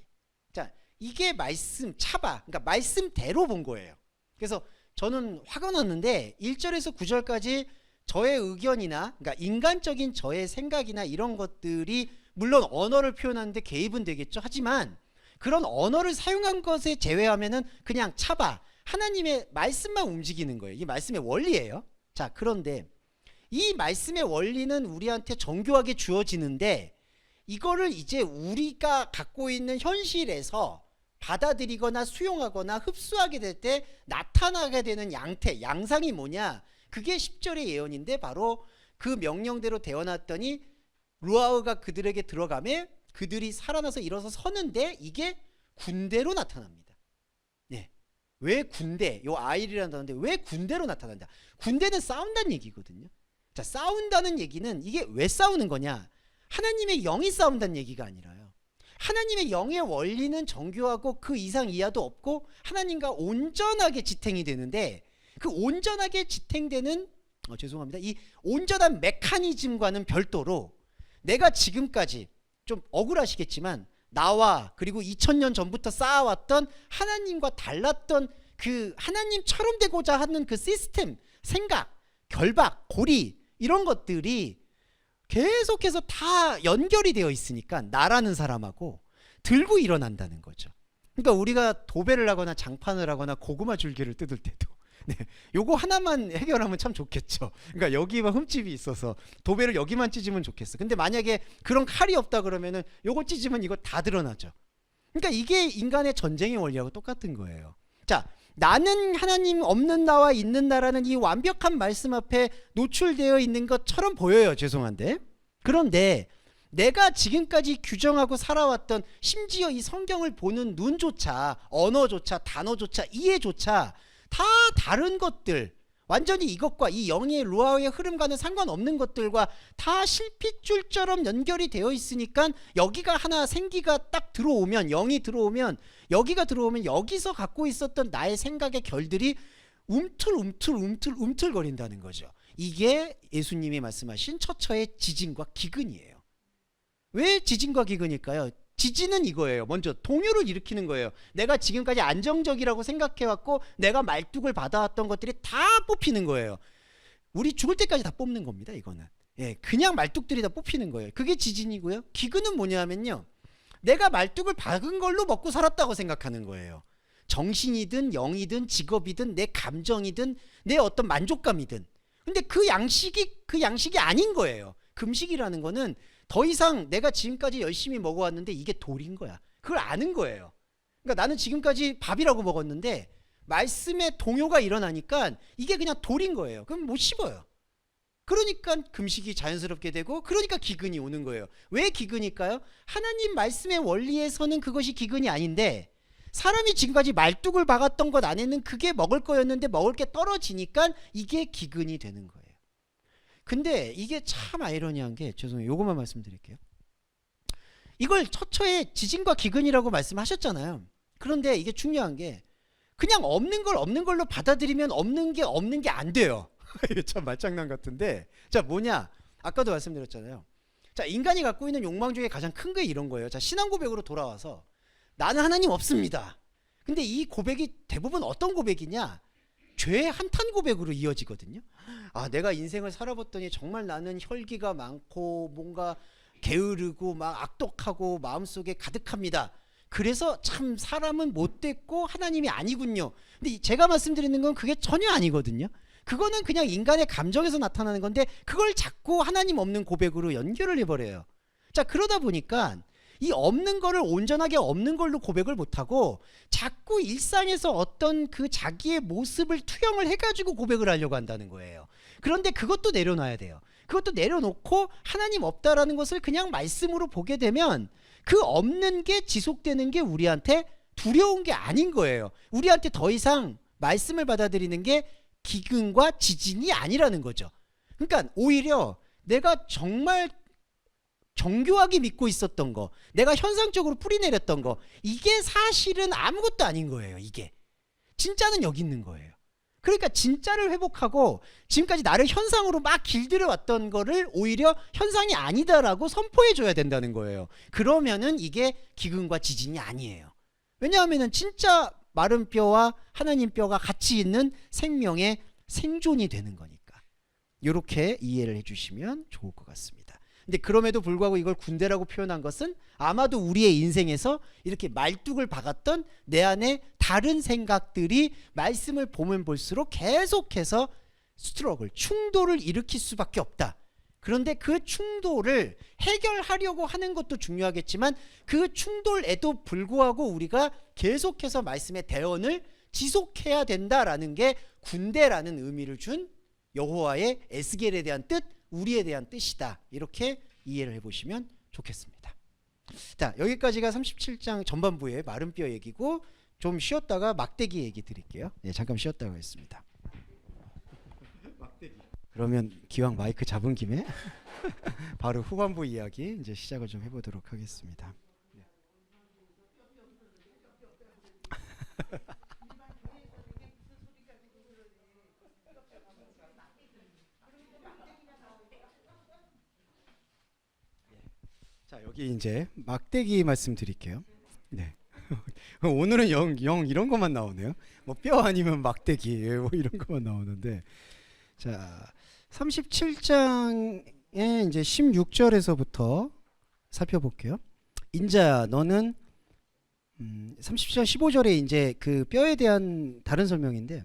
자, 이게 말씀 차바, 그러니까 말씀대로 본 거예요. 그래서 저는 화가 났는데 1절에서 9절까지 저의 의견이나, 그러니까 인간적인 저의 생각이나 이런 것들이 물론 언어를 표현하는데 개입은 되겠죠. 하지만 그런 언어를 사용한 것에 제외하면은 그냥 차바, 하나님의 말씀만 움직이는 거예요. 이 말씀의 원리예요. 자, 그런데 이 말씀의 원리는 우리한테 정교하게 주어지는데 이거를 이제 우리가 갖고 있는 현실에서 받아들이거나 수용하거나 흡수하게 될 때 나타나게 되는 양태, 양상이 뭐냐? 그게 10절의 예언인데 바로 그 명령대로 되어놨더니 루아흐가 그들에게 들어가매 그들이 살아나서 일어서 서는데 이게 군대로 나타납니다. 네. 왜 군대? 요 아일이라는 단어인데 왜 군대로 나타난다? 군대는 싸운다는 얘기거든요. 자, 싸운다는 얘기는 이게 왜 싸우는 거냐? 하나님의 영이 싸운다는 얘기가 아니라요. 하나님의 영의 원리는 정교하고 그 이상 이하도 없고 하나님과 온전하게 지탱이 되는데 그 온전하게 지탱되는 죄송합니다. 이 온전한 메커니즘과는 별도로 내가 지금까지 좀 억울하시겠지만 나와 그리고 2000년 전부터 쌓아왔던 하나님과 달랐던 그 하나님처럼 되고자 하는 그 시스템, 생각, 결박, 고리 이런 것들이 계속해서 다 연결이 되어 있으니까 나라는 사람하고 들고 일어난다는 거죠. 그러니까 우리가 도배를 하거나 장판을 하거나 고구마 줄기를 뜯을 때도 네, 요거 하나만 해결하면 참 좋겠죠. 그러니까 여기만 흠집이 있어서 도배를 여기만 찢으면 좋겠어. 근데 만약에 그런 칼이 없다 그러면은 요거 찢으면 이거 다 드러나죠. 그러니까 이게 인간의 전쟁의 원리하고 똑같은 거예요. 자, 나는 하나님 없는 나와 있는 나라는 이 완벽한 말씀 앞에 노출되어 있는 것처럼 보여요. 죄송한데. 그런데 내가 지금까지 규정하고 살아왔던 심지어 이 성경을 보는 눈조차 언어조차 단어조차 이해조차 다 다른 것들, 완전히 이것과 이 영의 루아흐의 흐름과는 상관없는 것들과 다 실핏줄처럼 연결이 되어 있으니까 여기가 하나 생기가 딱 들어오면, 영이 들어오면, 여기가 들어오면 여기서 갖고 있었던 나의 생각의 결들이 움틀거린다는 거죠. 이게 예수님이 말씀하신 처처의 지진과 기근이에요. 왜 지진과 기근일까요? 지진은 이거예요. 먼저 동요를 일으키는 거예요. 내가 지금까지 안정적이라고 생각해왔고 내가 말뚝을 받아왔던 것들이 다 뽑히는 거예요. 우리 죽을 때까지 다 뽑는 겁니다. 이거는. 예, 그냥 말뚝들이 다 뽑히는 거예요. 그게 지진이고요. 기근은 뭐냐면요. 내가 말뚝을 박은 걸로 먹고 살았다고 생각하는 거예요. 정신이든 영이든 직업이든 내 감정이든 내 어떤 만족감이든. 근데 그 양식이 아닌 거예요. 금식이라는 거는 더 이상 내가 지금까지 열심히 먹어왔는데 이게 돌인 거야. 그걸 아는 거예요. 그러니까 나는 지금까지 밥이라고 먹었는데 말씀에 동요가 일어나니까 이게 그냥 돌인 거예요. 그럼 못 씹어요. 그러니까 금식이 자연스럽게 되고 그러니까 기근이 오는 거예요. 왜 기근일까요? 하나님 말씀의 원리에서는 그것이 기근이 아닌데 사람이 지금까지 말뚝을 박았던 것 안에는 그게 먹을 거였는데 먹을 게 떨어지니까 이게 기근이 되는 거예요. 근데 이게 참 아이러니한 게, 죄송해요. 요것만 말씀드릴게요. 이걸 처처의 지진과 기근이라고 말씀하셨잖아요. 그런데 이게 중요한 게 그냥 없는 걸 없는 걸로 받아들이면 없는 게 안 돼요. 이게 참 말장난 같은데, 자, 뭐냐? 아까도 말씀드렸잖아요. 자, 인간이 갖고 있는 욕망 중에 가장 큰 게 이런 거예요. 자, 신앙 고백으로 돌아와서 나는 하나님 없습니다. 근데 이 고백이 대부분 어떤 고백이냐? 죄의 한탄 고백으로 이어지거든요. 아, 내가 인생을 살아봤더니 정말 나는 혈기가 많고 뭔가 게으르고 막 악독하고 마음속에 가득합니다. 그래서 참 사람은 못됐고 하나님이 아니군요. 근데 제가 말씀드리는 건 그게 전혀 아니거든요. 그거는 그냥 인간의 감정에서 나타나는 건데 그걸 자꾸 하나님 없는 고백으로 연결을 해버려요. 자, 그러다 보니까 이 없는 거를 온전하게 없는 걸로 고백을 못하고 자꾸 일상에서 어떤 그 자기의 모습을 투영을 해가지고 고백을 하려고 한다는 거예요. 그런데 그것도 내려놔야 돼요. 그것도 내려놓고 하나님 없다라는 것을 그냥 말씀으로 보게 되면 그 없는 게 지속되는 게 우리한테 두려운 게 아닌 거예요. 우리한테 더 이상 말씀을 받아들이는 게 기근과 지진이 아니라는 거죠. 그러니까 오히려 내가 정말 정교하게 믿고 있었던 거, 내가 현상적으로 뿌리내렸던 거, 이게 사실은 아무것도 아닌 거예요. 이게 진짜는 여기 있는 거예요. 그러니까 진짜를 회복하고 지금까지 나를 현상으로 막 길들여 왔던 거를 오히려 현상이 아니다라고 선포해 줘야 된다는 거예요. 그러면은 이게 기근과 지진이 아니에요. 왜냐하면은 진짜 마른 뼈와 하나님 뼈가 같이 있는 생명의 생존이 되는 거니까. 이렇게 이해를 해주시면 좋을 것 같습니다. 근데 그럼에도 불구하고 이걸 군대라고 표현한 것은 아마도 우리의 인생에서 이렇게 말뚝을 박았던 내 안에 다른 생각들이 말씀을 보면 볼수록 계속해서 스트럭을, 충돌을 일으킬 수밖에 없다. 그런데 그 충돌을 해결하려고 하는 것도 중요하겠지만 그 충돌에도 불구하고 우리가 계속해서 말씀의 대언을 지속해야 된다라는 게 군대라는 의미를 준 여호와의 에스겔에 대한 뜻, 우리에 대한 뜻이다. 이렇게 이해를 해보시면 좋겠습니다. 자, 여기까지가 37장 전반부의 마른 뼈 얘기고, 좀 쉬었다가 막대기 얘기 드릴게요. 네, 잠깐 쉬었다가 하겠습니다. 그러면 기왕 마이크 잡은 김에 바로 후반부 이야기 이제 시작을 좀 해보도록 하겠습니다. 자, 여기 이제 막대기 말씀드릴게요. 네. 오늘은 영 이런 것만 나오네요. 뭐 뼈 아니면 막대기 뭐 이런 것만 나오는데, 자 37장에 이제 16절에서부터 살펴볼게요. 인자야 너는 37장 15절에 이제 그 뼈에 대한 다른 설명인데,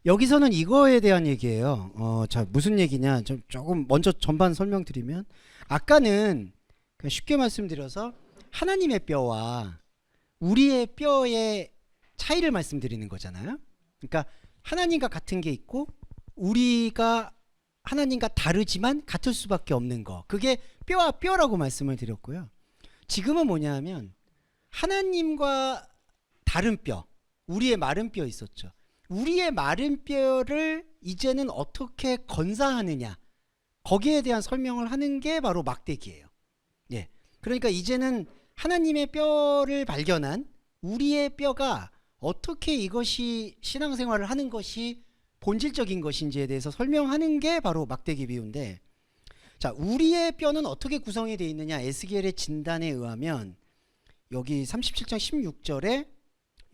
여기서는 이거에 대한 얘기예요. 자, 무슨 얘기냐? 조금 먼저 전반 설명드리면, 아까는 그냥 쉽게 말씀드려서 하나님의 뼈와 우리의 뼈의 차이를 말씀드리는 거잖아요. 그러니까 하나님과 같은 게 있고 우리가 하나님과 다르지만 같을 수밖에 없는 거, 그게 뼈와 뼈라고 말씀을 드렸고요. 지금은 뭐냐면 하나님과 다른 뼈, 우리의 마른 뼈 있었죠. 우리의 마른 뼈를 이제는 어떻게 건사하느냐, 거기에 대한 설명을 하는 게 바로 막대기예요. 예. 그러니까 이제는 하나님의 뼈를 발견한 우리의 뼈가 어떻게 이것이 신앙생활을 하는 것이 본질적인 것인지에 대해서 설명하는 게 바로 막대기 비유인데, 자, 우리의 뼈는 어떻게 구성이 되어 있느냐, 에스겔의 진단에 의하면 여기 37장 16절에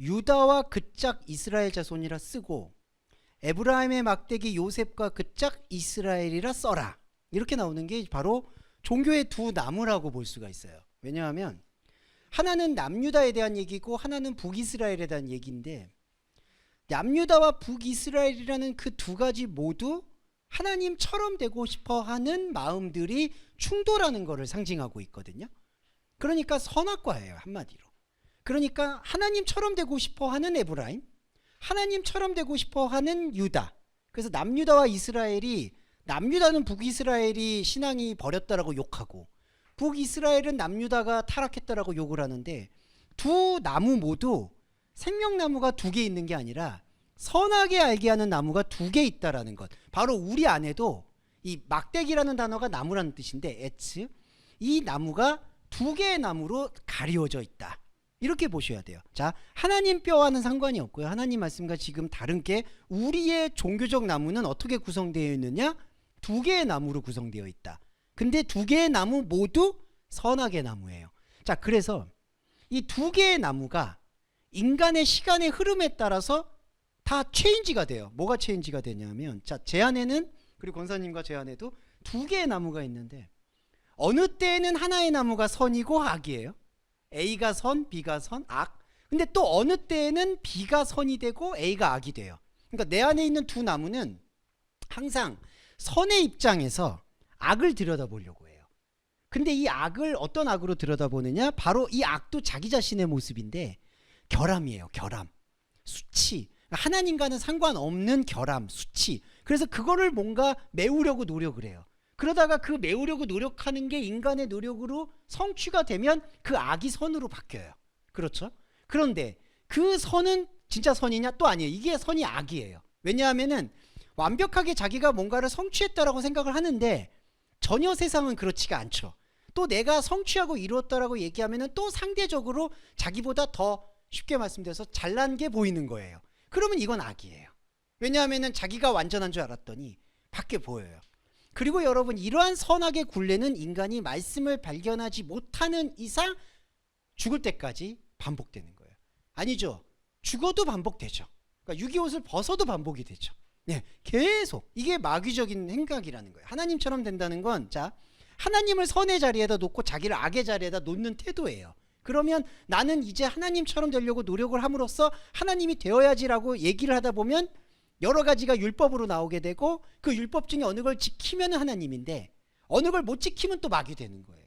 유다와 그 짝 이스라엘 자손이라 쓰고 에브라임의 막대기 요셉과 그 짝 이스라엘이라 써라, 이렇게 나오는 게 바로 종교의 두 나무라고 볼 수가 있어요. 왜냐하면 하나는 남유다에 대한 얘기고 하나는 북이스라엘에 대한 얘기인데, 남유다와 북이스라엘이라는 그 두 가지 모두 하나님처럼 되고 싶어 하는 마음들이 충돌하는 것을 상징하고 있거든요. 그러니까 선악과예요, 한마디로. 그러니까 하나님처럼 되고 싶어 하는 에브라임, 하나님처럼 되고 싶어 하는 유다. 그래서 남유다와 이스라엘이, 남유다는 북이스라엘이 신앙이 버렸다라고 욕하고 북이스라엘은 남유다가 타락했다라고 욕을 하는데, 두 나무 모두 생명나무가 두 개 있는 게 아니라 선하게 알게 하는 나무가 두 개 있다라는 것. 바로 우리 안에도 이 막대기라는 단어가 나무라는 뜻인데, 에츠, 이 나무가 두 개의 나무로 가리워져 있다, 이렇게 보셔야 돼요. 자, 하나님 뼈와는 상관이 없고요. 하나님 말씀과 지금 다른 게, 우리의 종교적 나무는 어떻게 구성되어 있느냐? 두 개의 나무로 구성되어 있다. 근데 두 개의 나무 모두 선악의 나무예요. 자, 그래서 이 두 개의 나무가 인간의 시간의 흐름에 따라서 다 체인지가 돼요. 뭐가 체인지가 되냐면, 자, 제 안에는, 그리고 권사님과 제 안에도 두 개의 나무가 있는데, 어느 때에는 하나의 나무가 선이고 악이에요. A가 선, B가 선, 악. 근데 또 어느 때에는 B가 선이 되고 A가 악이 돼요. 그러니까 내 안에 있는 두 나무는 항상 선의 입장에서 악을 들여다보려고 해요. 근데 이 악을 어떤 악으로 들여다보느냐? 바로 이 악도 자기 자신의 모습인데 결함이에요. 결함, 수치, 하나님과는 상관없는 결함, 수치. 그래서 그거를 뭔가 메우려고 노력을 해요. 그러다가 그 메우려고 노력하는 게 인간의 노력으로 성취가 되면 그 악이 선으로 바뀌어요. 그렇죠? 그런데 그 선은 진짜 선이냐? 또 아니에요. 이게 선이 악이에요. 왜냐하면은 완벽하게 자기가 뭔가를 성취했다라고 생각을 하는데 전혀 세상은 그렇지가 않죠. 또 내가 성취하고 이루었다라고 얘기하면은 또 상대적으로 자기보다 더 쉽게 말씀드려서 잘난 게 보이는 거예요. 그러면 이건 악이에요. 왜냐하면은 자기가 완전한 줄 알았더니 밖에 보여요. 그리고 여러분, 이러한 선악의 굴레는 인간이 말씀을 발견하지 못하는 이상 죽을 때까지 반복되는 거예요. 아니죠. 죽어도 반복되죠. 그러니까 유기옷을 벗어도 반복이 되죠. 네, 계속 이게 마귀적인 행각이라는 거예요. 하나님처럼 된다는 건, 자, 하나님을 선의 자리에다 놓고 자기를 악의 자리에다 놓는 태도예요. 그러면 나는 이제 하나님처럼 되려고 노력을 함으로써 하나님이 되어야지라고 얘기를 하다 보면 여러 가지가 율법으로 나오게 되고, 그 율법 중에 어느 걸 지키면 하나님인데 어느 걸 못 지키면 또 마귀 되는 거예요.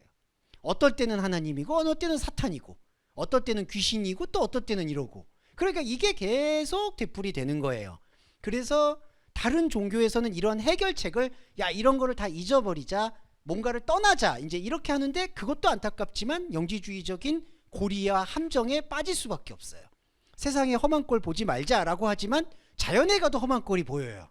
어떨 때는 하나님이고 어느 때는 사탄이고 어떨 때는 귀신이고 또 어떨 때는 이러고, 그러니까 이게 계속 되풀이 되는 거예요. 그래서 다른 종교에서는 이런 해결책을, 야, 이런 거를 다 잊어버리자, 뭔가를 떠나자, 이제 이렇게 하는데, 그것도 안타깝지만 영지주의적인 고리와 함정에 빠질 수밖에 없어요. 세상에 험한 꼴 보지 말자라고 하지만 자연에 가도 험한 꼴이 보여요.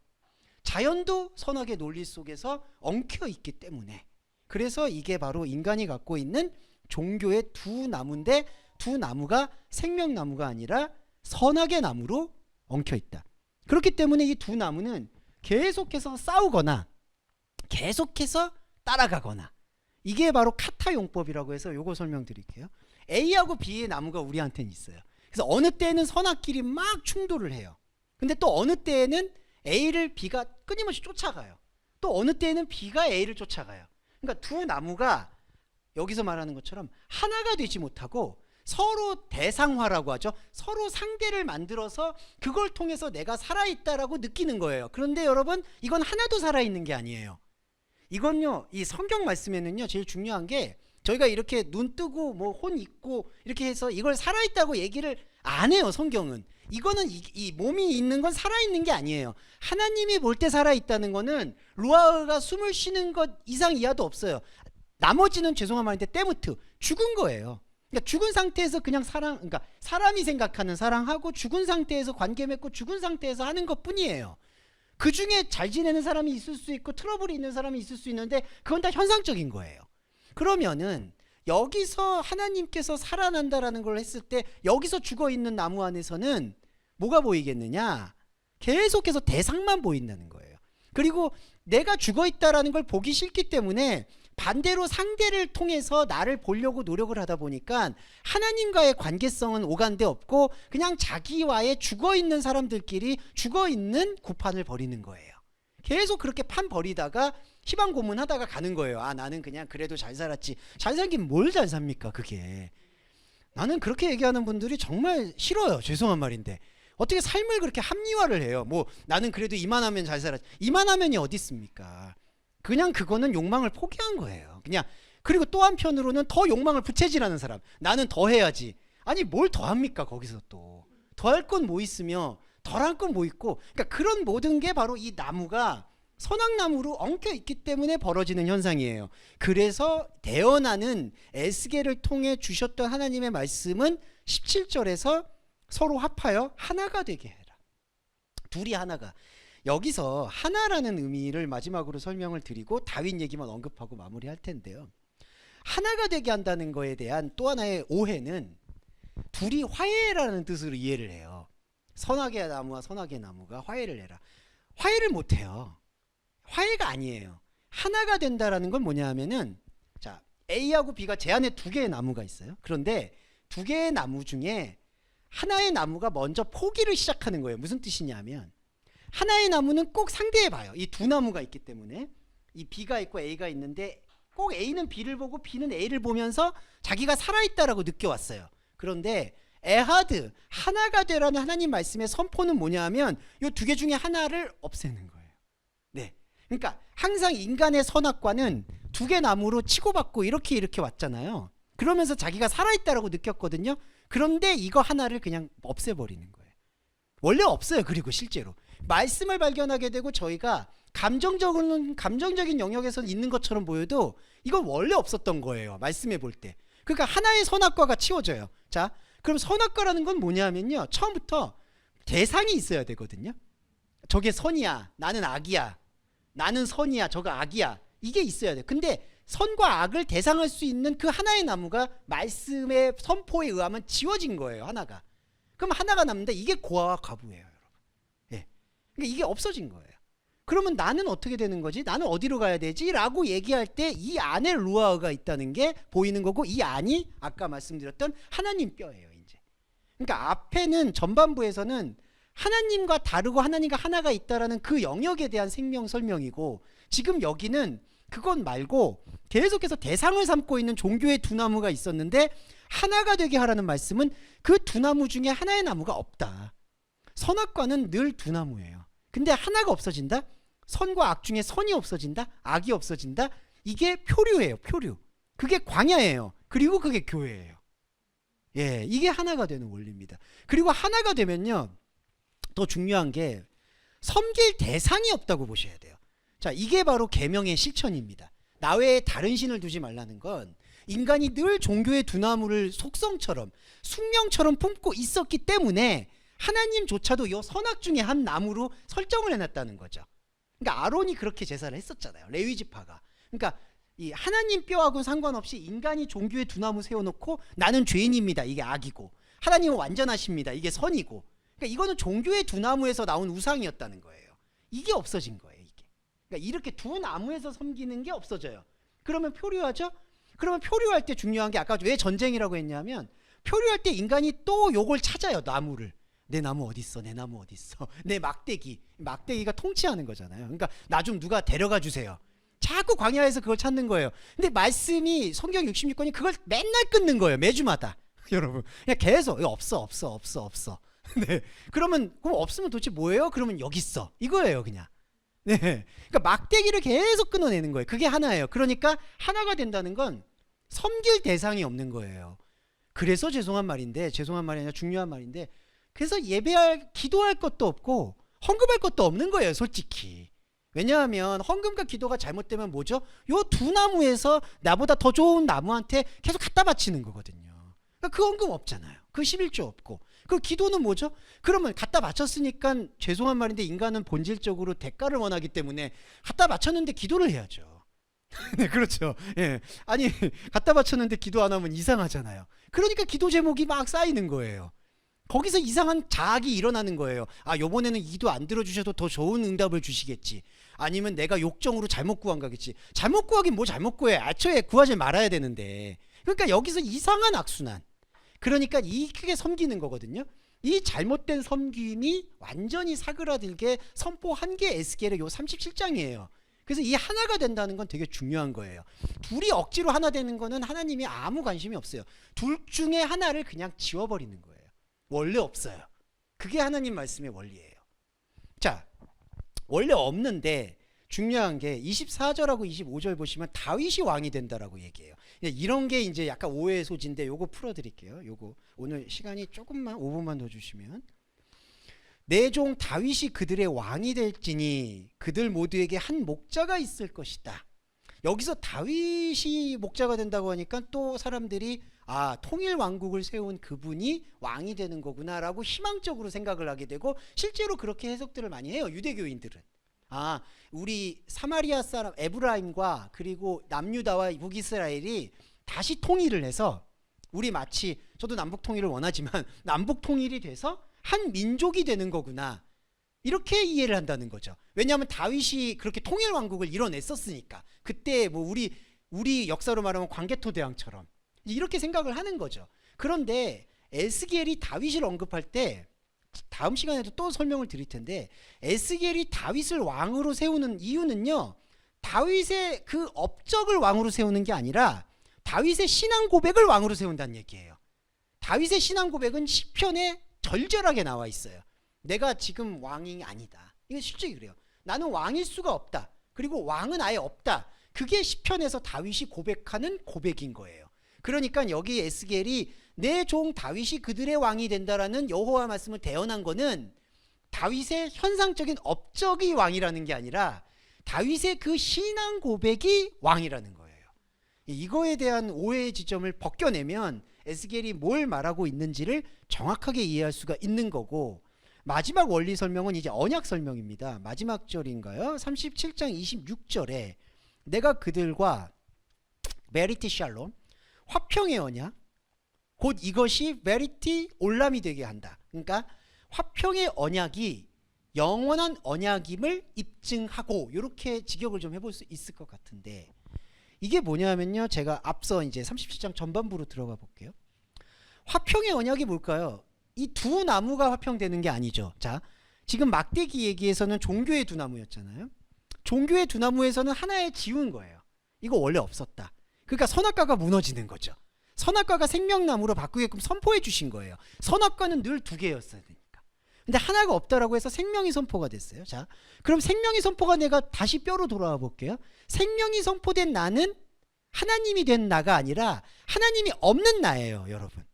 자연도 선악의 논리 속에서 엉켜 있기 때문에. 그래서 이게 바로 인간이 갖고 있는 종교의 두 나무인데, 두 나무가 생명나무가 아니라 선악의 나무로 엉켜 있다. 그렇기 때문에 이 두 나무는 계속해서 싸우거나 계속해서 따라가거나, 이게 바로 카타 용법이라고 해서 요거 설명드릴게요. A하고 B의 나무가 우리한테는 있어요. 그래서 어느 때는 선악끼리 막 충돌을 해요. 근데 또 어느 때에는 A를 B가 끊임없이 쫓아가요. 또 어느 때에는 B가 A를 쫓아가요. 그러니까 두 나무가 여기서 말하는 것처럼 하나가 되지 못하고 서로 대상화라고 하죠. 서로 상대를 만들어서 그걸 통해서 내가 살아있다라고 느끼는 거예요. 그런데 여러분, 이건 하나도 살아있는 게 아니에요. 이건요, 이 성경 말씀에는요, 제일 중요한 게, 저희가 이렇게 눈 뜨고 뭐 혼 있고 이렇게 해서 이걸 살아있다고 얘기를 안 해요. 성경은 이거는 이 몸이 있는 건 살아있는 게 아니에요. 하나님이 볼 때 살아있다는 거는 루아흐가 숨을 쉬는 것 이상 이하도 없어요. 나머지는 죄송한 말인데 때무트, 죽은 거예요. 그러니까 죽은 상태에서 그냥 그러니까 사람이 생각하는 사랑하고 죽은 상태에서 관계 맺고 죽은 상태에서 하는 것 뿐이에요. 그 중에 잘 지내는 사람이 있을 수 있고 트러블이 있는 사람이 있을 수 있는데, 그건 다 현상적인 거예요. 그러면은 여기서 하나님께서 살아난다라는 걸 했을 때, 여기서 죽어있는 나무 안에서는 뭐가 보이겠느냐? 계속해서 대상만 보인다는 거예요. 그리고 내가 죽어있다라는 걸 보기 싫기 때문에 반대로 상대를 통해서 나를 보려고 노력을 하다 보니까 하나님과의 관계성은 오간데 없고 그냥 자기와의 죽어있는 사람들끼리 죽어있는 구판을 벌이는 거예요. 계속 그렇게 판 벌이다가 희망 고문하다가 가는 거예요. 아, 나는 그냥 그래도 잘 살았지. 잘 살긴 뭘 잘 삽니까 그게. 나는 그렇게 얘기하는 분들이 정말 싫어요. 죄송한 말인데 어떻게 삶을 그렇게 합리화를 해요. 뭐 나는 그래도 이만하면 잘 살았지. 이만하면이 어디 있습니까. 그냥 그거는 욕망을 포기한 거예요. 그냥. 그리고 또 한편으로는 더 욕망을 부채질하는 사람, 나는 더 해야지. 아니 뭘 더 합니까. 거기서 또 더 할 건 뭐 있으며 덜할 건 뭐 있고. 그러니까 그런 모든 게 바로 이 나무가 선악나무로 엉켜 있기 때문에 벌어지는 현상이에요. 그래서 대언하는 에스겔을 통해 주셨던 하나님의 말씀은 17절에서 서로 합하여 하나가 되게 해라. 둘이 하나가. 여기서 하나라는 의미를 마지막으로 설명을 드리고 다윗 얘기만 언급하고 마무리할 텐데요. 하나가 되게 한다는 거에 대한 또 하나의 오해는 둘이 화해라는 뜻으로 이해를 해요. 선악의 나무와 선악의 나무가 화해를 해라. 화해를 못해요. 화해가 아니에요. 하나가 된다라는 건 뭐냐 하면은, 자, A하고 B가 제 안에 두 개의 나무가 있어요. 그런데 두 개의 나무 중에 하나의 나무가 먼저 포기를 시작하는 거예요. 무슨 뜻이냐면, 하나의 나무는 꼭 상대해 봐요. 이 두 나무가 있기 때문에. 이 B가 있고 A가 있는데 꼭 A는 B를 보고 B는 A를 보면서 자기가 살아있다라고 느껴왔어요. 그런데 에하드, 하나가 되라는 하나님 말씀의 선포는 뭐냐 하면 이 두 개 중에 하나를 없애는 거예요. 네. 그러니까 항상 인간의 선악과는 두 개 나무로 치고받고 이렇게 왔잖아요. 그러면서 자기가 살아있다라고 느꼈거든요. 그런데 이거 하나를 그냥 없애버리는 거예요. 원래 없어요. 그리고 실제로 말씀을 발견하게 되고 저희가 감정적인 영역에서 있는 것처럼 보여도 이건 원래 없었던 거예요. 말씀해 볼 때. 그러니까 하나의 선악과가 치워져요. 자, 그럼 선악과라는 건 뭐냐면요, 처음부터 대상이 있어야 되거든요. 저게 선이야, 나는 악이야, 나는 선이야, 저가 악이야, 이게 있어야 돼. 근데 선과 악을 대상할 수 있는 그 하나의 나무가 말씀의 선포에 의하면 지워진 거예요. 하나가. 그럼 하나가 남는데 이게 고아와 과부예요, 여러분. 예. 그러니까 이게 없어진 거예요. 그러면 나는 어떻게 되는 거지? 나는 어디로 가야 되지? 라고 얘기할 때 이 안에 루아가 있다는 게 보이는 거고, 이 안이 아까 말씀드렸던 하나님 뼈예요, 이제. 그러니까 앞에는 전반부에서는 하나님과 다르고 하나님과 하나가 있다라는 그 영역에 대한 생명 설명이고, 지금 여기는 그건 말고 계속해서 대상을 삼고 있는 종교의 두 나무가 있었는데 하나가 되게 하라는 말씀은 그 두 나무 중에 하나의 나무가 없다. 선악과는 늘 두 나무예요. 근데 하나가 없어진다? 선과 악 중에 선이 없어진다? 악이 없어진다? 이게 표류예요, 표류. 그게 광야예요. 그리고 그게 교회예요. 예, 이게 하나가 되는 원리입니다. 그리고 하나가 되면요, 더 중요한 게 섬길 대상이 없다고 보셔야 돼요. 자, 이게 바로 계명의 실천입니다. 나 외에 다른 신을 두지 말라는 건 인간이 늘 종교의 두 나무를 속성처럼 숙명처럼 품고 있었기 때문에 하나님조차도 이 선악 중에 한 나무로 설정을 해놨다는 거죠. 그러니까 아론이 그렇게 제사를 했었잖아요, 레위 지파가. 그러니까 이 하나님 뼈하고는 상관없이 인간이 종교의 두 나무 세워놓고 나는 죄인입니다, 이게 악이고, 하나님은 완전하십니다, 이게 선이고. 그러니까 이거는 종교의 두 나무에서 나온 우상이었다는 거예요. 이게 없어진 거예요, 이게. 그러니까 이렇게 두 나무에서 섬기는 게 없어져요. 그러면 표류하죠? 그러면 표류할 때 중요한 게, 아까 왜 전쟁이라고 했냐면 표류할 때 인간이 또 요걸 찾아요, 나무를. 내 나무 어디 있어? 내 나무 어디 있어? 내 막대기가 통치하는 거잖아요. 그러니까 나 좀 누가 데려가 주세요. 자꾸 광야에서 그걸 찾는 거예요. 근데 말씀이 성경 66권이 그걸 맨날 끊는 거예요, 매주마다. 여러분, 그냥 계속 없어. 네. 그러면 그럼 없으면 도대체 뭐예요? 그러면 여기 있어, 이거예요, 그냥. 네. 그러니까 막대기를 계속 끊어내는 거예요. 그게 하나예요. 그러니까 하나가 된다는 건 섬길 대상이 없는 거예요. 그래서 죄송한 말이 아니라 중요한 말인데, 그래서 예배할, 기도할 것도 없고 헌금할 것도 없는 거예요, 솔직히. 왜냐하면 헌금과 기도가 잘못되면 뭐죠? 요 두 나무에서 나보다 더 좋은 나무한테 계속 갖다 바치는 거거든요. 그러니까 그 헌금 없잖아요. 그 11조 없고. 그 기도는 뭐죠? 그러면 갖다 바쳤으니까, 죄송한 말인데 인간은 본질적으로 대가를 원하기 때문에 갖다 바쳤는데 기도를 해야죠. 네, 그렇죠. 예. 아니, 갖다 바쳤는데 기도 안 하면 이상하잖아요. 그러니까 기도 제목이 막 쌓이는 거예요. 거기서 이상한 자학이 일어나는 거예요. 아, 요번에는 기도 안 들어주셔도 더 좋은 응답을 주시겠지. 아니면 내가 욕정으로 잘못 구한 거겠지. 잘못 구하긴 뭐 잘못 구해. 애초에 구하지 말아야 되는데. 그러니까 여기서 이상한 악순환. 그러니까 이게 섬기는 거거든요. 이 잘못된 섬김이 완전히 사그라들게 선포한 게 에스겔의 요 37장이에요. 그래서 이 하나가 된다는 건 되게 중요한 거예요. 둘이 억지로 하나 되는 거는 하나님이 아무 관심이 없어요. 둘 중에 하나를 그냥 지워버리는 거예요. 원래 없어요. 그게 하나님 말씀의 원리예요. 자, 원래 없는데 중요한 게 24절하고 25절 보시면 다윗이 왕이 된다라고 얘기해요. 이런 게 이제 약간 오해의 소지인데 요거 풀어드릴게요. 요거 오늘 시간이 조금만 5분만 더 주시면, 내 종 다윗이 그들의 왕이 될지니 그들 모두에게 한 목자가 있을 것이다. 여기서 다윗이 목자가 된다고 하니까 또 사람들이 아, 통일 왕국을 세운 그분이 왕이 되는 거구나라고 희망적으로 생각을 하게 되고, 실제로 그렇게 해석들을 많이 해요, 유대교인들은. 아, 우리 사마리아 사람 에브라임과 그리고 남유다와 북이스라엘이 다시 통일을 해서, 우리 마치, 저도 남북 통일을 원하지만 남북 통일이 돼서 한 민족이 되는 거구나, 이렇게 이해를 한다는 거죠. 왜냐하면 다윗이 그렇게 통일 왕국을 이뤄냈었으니까. 그때 뭐 우리 역사로 말하면 광개토대왕처럼 이렇게 생각을 하는 거죠. 그런데 에스겔이 다윗을 언급할 때, 다음 시간에도 또 설명을 드릴 텐데, 에스겔이 다윗을 왕으로 세우는 이유는요, 다윗의 그 업적을 왕으로 세우는 게 아니라 다윗의 신앙 고백을 왕으로 세운다는 얘기예요. 다윗의 신앙 고백은 시편에 절절하게 나와 있어요. 내가 지금 왕이 아니다. 이게 실제 그래요. 나는 왕일 수가 없다. 그리고 왕은 아예 없다. 그게 시편에서 다윗이 고백하는 고백인 거예요. 그러니까 여기 에스겔이 내 종 다윗이 그들의 왕이 된다라는 여호와 말씀을 대언한 거는 다윗의 현상적인 업적이 왕이라는 게 아니라 다윗의 그 신앙 고백이 왕이라는 거예요. 이거에 대한 오해의 지점을 벗겨내면 에스겔이 뭘 말하고 있는지를 정확하게 이해할 수가 있는 거고, 마지막 원리 설명은 이제 언약 설명입니다. 마지막 절인가요? 37장 26절에 내가 그들과 메리티 샬롬 화평의 언약 곧 이것이 메리티 올람이 되게 한다. 그러니까 화평의 언약이 영원한 언약임을 입증하고 이렇게 직역을 좀 해볼 수 있을 것 같은데 이게 뭐냐면요. 제가 앞서 이제 37장 전반부로 들어가 볼게요. 화평의 언약이 뭘까요? 이 두 나무가 화평되는 게 아니죠. 자, 지금 막대기 얘기에서는 종교의 두 나무였잖아요. 종교의 두 나무에서는 하나에 지운 거예요. 이거 원래 없었다. 그러니까 선악과가 무너지는 거죠. 선악과가 생명나무로 바꾸게끔 선포해 주신 거예요. 선악과는 늘 두 개였어야 되니까. 근데 하나가 없다라고 해서 생명이 선포가 됐어요. 자, 그럼 생명이 선포가 내가 다시 뼈로 돌아와 볼게요. 생명이 선포된 나는 하나님이 된 나가 아니라 하나님이 없는 나예요, 여러분.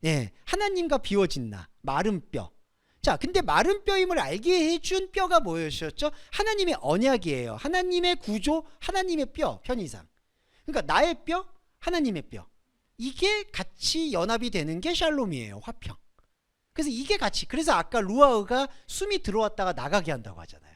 예, 하나님과 비워진 나, 마른 뼈. 자, 근데 마른 뼈임을 알게 해준 뼈가 뭐였죠? 하나님의 언약이에요. 하나님의 구조, 하나님의 뼈, 편의상. 그러니까 나의 뼈, 하나님의 뼈. 이게 같이 연합이 되는 게 샬롬이에요. 화평. 그래서 이게 같이, 그래서 아까 루아흐가 숨이 들어왔다가 나가게 한다고 하잖아요.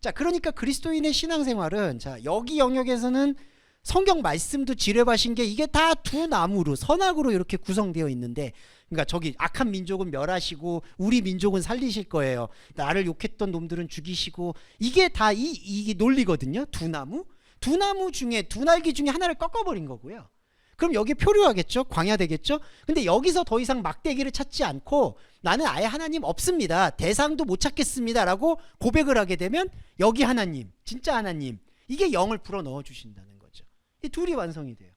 자, 그러니까 그리스도인의 신앙생활은, 자, 여기 영역에서는 성경 말씀도 지뢰밭인 게 이게 다 두 나무로 선악으로 이렇게 구성되어 있는데, 그러니까 저기 악한 민족은 멸하시고 우리 민족은 살리실 거예요. 나를 욕했던 놈들은 죽이시고, 이게 다 이 논리거든요. 두 나무 중에 두 날개 중에 하나를 꺾어버린 거고요. 그럼 여기 표류하겠죠? 광야 되겠죠? 근데 여기서 더 이상 막대기를 찾지 않고 나는 아예 하나님 없습니다. 대상도 못 찾겠습니다. 라고 고백을 하게 되면 여기 하나님, 진짜 하나님, 이게 영을 불어 넣어 주신다는 거죠. 이 둘이 완성이 돼요.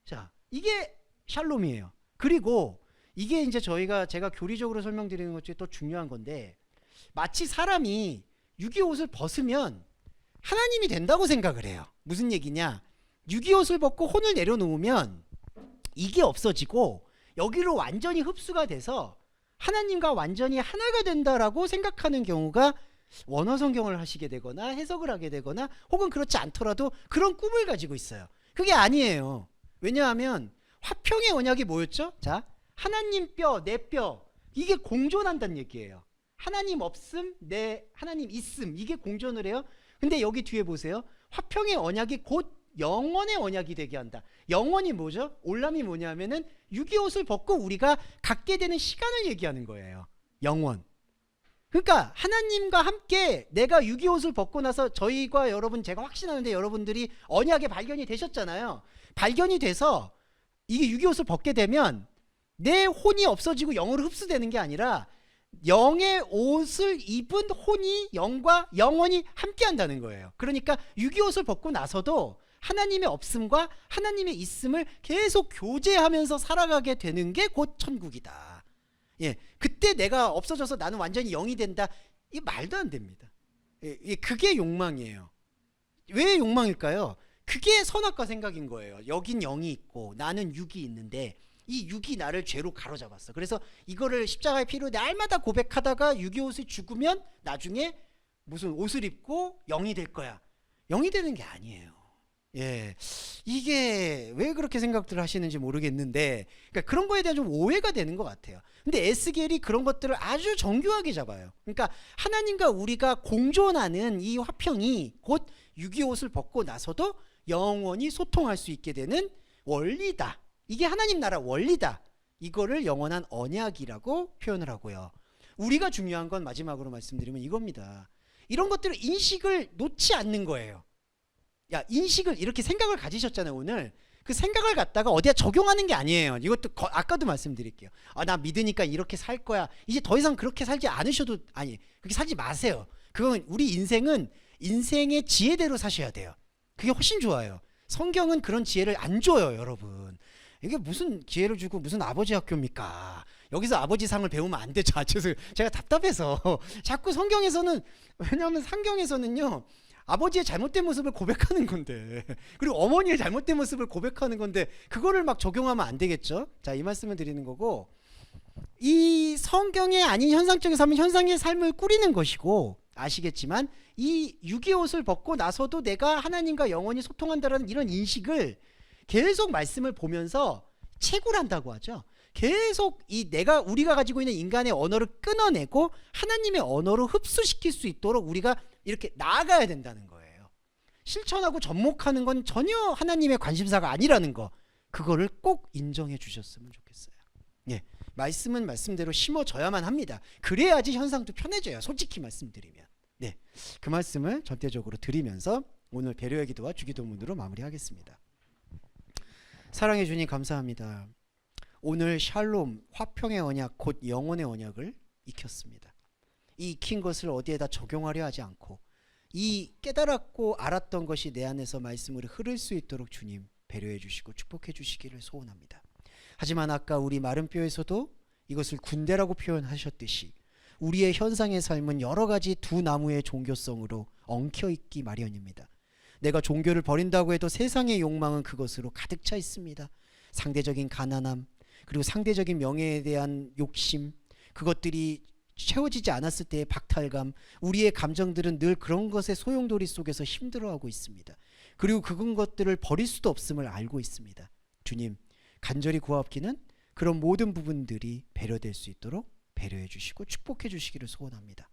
자, 이게 샬롬이에요. 그리고 이게 이제 제가 교리적으로 설명드리는 것 중에 또 중요한 건데, 마치 사람이 유기옷을 벗으면 하나님이 된다고 생각을 해요. 무슨 얘기냐? 유기옷을 벗고 혼을 내려놓으면 이게 없어지고 여기로 완전히 흡수가 돼서 하나님과 완전히 하나가 된다라고 생각하는 경우가 원어 성경을 하시게 되거나 해석을 하게 되거나 혹은 그렇지 않더라도 그런 꿈을 가지고 있어요. 그게 아니에요. 왜냐하면 화평의 언약이 뭐였죠? 자, 하나님 뼈, 내 뼈, 이게 공존한다는 얘기예요. 하나님 없음, 내 하나님 있음, 이게 공존을 해요. 근데 여기 뒤에 보세요. 화평의 언약이 곧 영원의 언약이 되게 한다. 영원이 뭐죠? 올람이 뭐냐면은 유기옷을 벗고 우리가 갖게 되는 시간을 얘기하는 거예요. 영원. 그러니까 하나님과 함께 내가 유기옷을 벗고 나서 저희가 여러분, 제가 확신하는데 여러분들이 언약에 발견이 되셨잖아요. 발견이 돼서 이게 유기옷을 벗게 되면 내 혼이 없어지고 영으로 흡수되는 게 아니라 영의 옷을 입은 혼이 영과 영원히 함께 한다는 거예요. 그러니까 유기옷을 벗고 나서도 하나님의 없음과 하나님의 있음을 계속 교제하면서 살아가게 되는 게 곧 천국이다. 예, 그때 내가 없어져서 나는 완전히 영이 된다. 이 말도 안 됩니다. 예, 그게 욕망이에요. 왜 욕망일까요? 그게 선악과 생각인 거예요. 여긴 영이 있고 나는 육이 있는데 이 육이 나를 죄로 가로잡았어. 그래서 이거를 십자가의 피로 날마다 고백하다가 유기옷을 죽으면 나중에 무슨 옷을 입고 영이 될 거야. 영이 되는 게 아니에요. 예, 이게 왜 그렇게 생각들을 하시는지 모르겠는데, 그러니까 그런 거에 대한 좀 오해가 되는 것 같아요. 근데 에스겔이 그런 것들을 아주 정교하게 잡아요. 그러니까 하나님과 우리가 공존하는 이 화평이 곧 유기옷을 벗고 나서도 영원히 소통할 수 있게 되는 원리다. 이게 하나님 나라 원리다. 이거를 영원한 언약이라고 표현을 하고요. 우리가 중요한 건 마지막으로 말씀드리면 이겁니다. 이런 것들을 인식을 놓지 않는 거예요. 야, 인식을 이렇게 생각을 가지셨잖아요. 오늘 그 생각을 갖다가 어디에 적용하는 게 아니에요. 이것도 아까도 말씀드릴게요. 아, 나 믿으니까 이렇게 살 거야. 이제 더 이상 그렇게 살지 않으셔도, 아니, 그렇게 살지 마세요. 그건 우리 인생은 인생의 지혜대로 사셔야 돼요. 그게 훨씬 좋아요. 성경은 그런 지혜를 안 줘요, 여러분. 이게 무슨 지혜를 주고 무슨 아버지 학교입니까? 여기서 아버지 상을 배우면 안 되죠. 제가 답답해서 자꾸 성경에서는, 왜냐하면 성경에서는요, 아버지의 잘못된 모습을 고백하는 건데, 그리고 어머니의 잘못된 모습을 고백하는 건데, 그거를 막 적용하면 안 되겠죠. 자, 이 말씀을 드리는 거고, 이 성경에 아닌 현상적인 삶은 현상의 삶을 꾸리는 것이고, 아시겠지만 이 유기옷을 벗고 나서도 내가 하나님과 영원히 소통한다라는 이런 인식을 계속 말씀을 보면서 채굴한다고 하죠. 계속 이 우리가 가지고 있는 인간의 언어를 끊어내고 하나님의 언어로 흡수시킬 수 있도록 우리가 이렇게 나아가야 된다는 거예요. 실천하고 접목하는 건 전혀 하나님의 관심사가 아니라는 거, 그거를 꼭 인정해 주셨으면 좋겠어요. 예, 말씀은 말씀대로 심어져야만 합니다. 그래야지 현상도 편해져요. 솔직히 말씀드리면. 네, 그 말씀을 전체적으로 드리면서 오늘 배려의 기도와 주기도문으로 마무리하겠습니다. 사랑해 주님 감사합니다. 오늘 샬롬, 화평의 언약, 곧 영혼의 언약을 익혔습니다. 이 익힌 것을 어디에다 적용하려 하지 않고 이 깨달았고 알았던 것이 내 안에서 말씀으로 흐를 수 있도록 주님 배려해 주시고 축복해 주시기를 소원합니다. 하지만 아까 우리 마른뼈에서도 이것을 군대라고 표현하셨듯이 우리의 현상의 삶은 여러 가지 두 나무의 종교성으로 엉켜있기 마련입니다. 내가 종교를 버린다고 해도 세상의 욕망은 그것으로 가득 차 있습니다. 상대적인 가난함, 그리고 상대적인 명예에 대한 욕심, 그것들이 채워지지 않았을 때의 박탈감, 우리의 감정들은 늘 그런 것의 소용돌이 속에서 힘들어하고 있습니다. 그리고 그런 것들을 버릴 수도 없음을 알고 있습니다. 주님, 간절히 구하옵기는 그런 모든 부분들이 배려될 수 있도록 배려해 주시고 축복해 주시기를 소원합니다.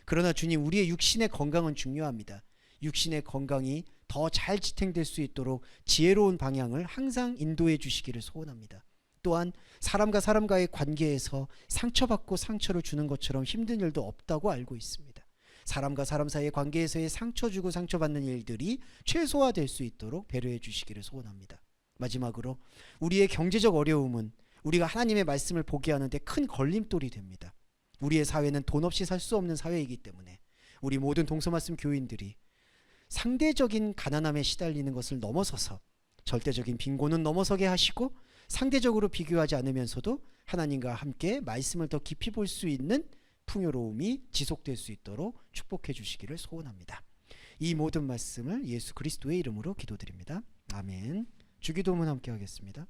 그러나 주님, 우리의 육신의 건강은 중요합니다. 육신의 건강이 더 잘 지탱될 수 있도록 지혜로운 방향을 항상 인도해 주시기를 소원합니다. 또한 사람과 사람과의 관계에서 상처받고 상처를 주는 것처럼 힘든 일도 없다고 알고 있습니다. 사람과 사람 사이의 관계에서의 상처 주고 상처받는 일들이 최소화될 수 있도록 배려해 주시기를 소원합니다. 마지막으로 우리의 경제적 어려움은 우리가 하나님의 말씀을 보게 하는데 큰 걸림돌이 됩니다. 우리의 사회는 돈 없이 살 수 없는 사회이기 때문에 우리 모든 동서말씀 교인들이 상대적인 가난함에 시달리는 것을 넘어서서 절대적인 빈곤은 넘어서게 하시고 상대적으로 비교하지 않으면서도 하나님과 함께 말씀을 더 깊이 볼 수 있는 풍요로움이 지속될 수 있도록 축복해 주시기를 소원합니다. 이 모든 말씀을 예수 그리스도의 이름으로 기도드립니다. 아멘. 주기도문 함께 하겠습니다.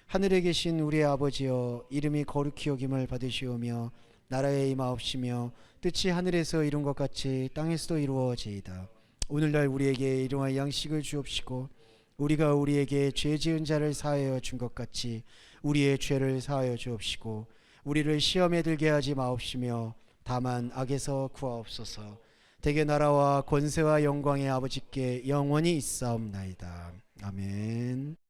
하늘에 계신 우리의 아버지여, 이름이 거룩히 여김을 받으시오며 나라의 임하옵시며 뜻이 하늘에서 이룬 것 같이 땅에서도 이루어지이다. 오늘날 우리에게 일용할 양식을 주옵시고 우리가 우리에게 죄 지은 자를 사하여 준 것 같이 우리의 죄를 사하여 주옵시고 우리를 시험에 들게 하지 마옵시며 다만 악에서 구하옵소서. 대개 나라와 권세와 영광의 아버지께 영원히 있사옵나이다. 아멘.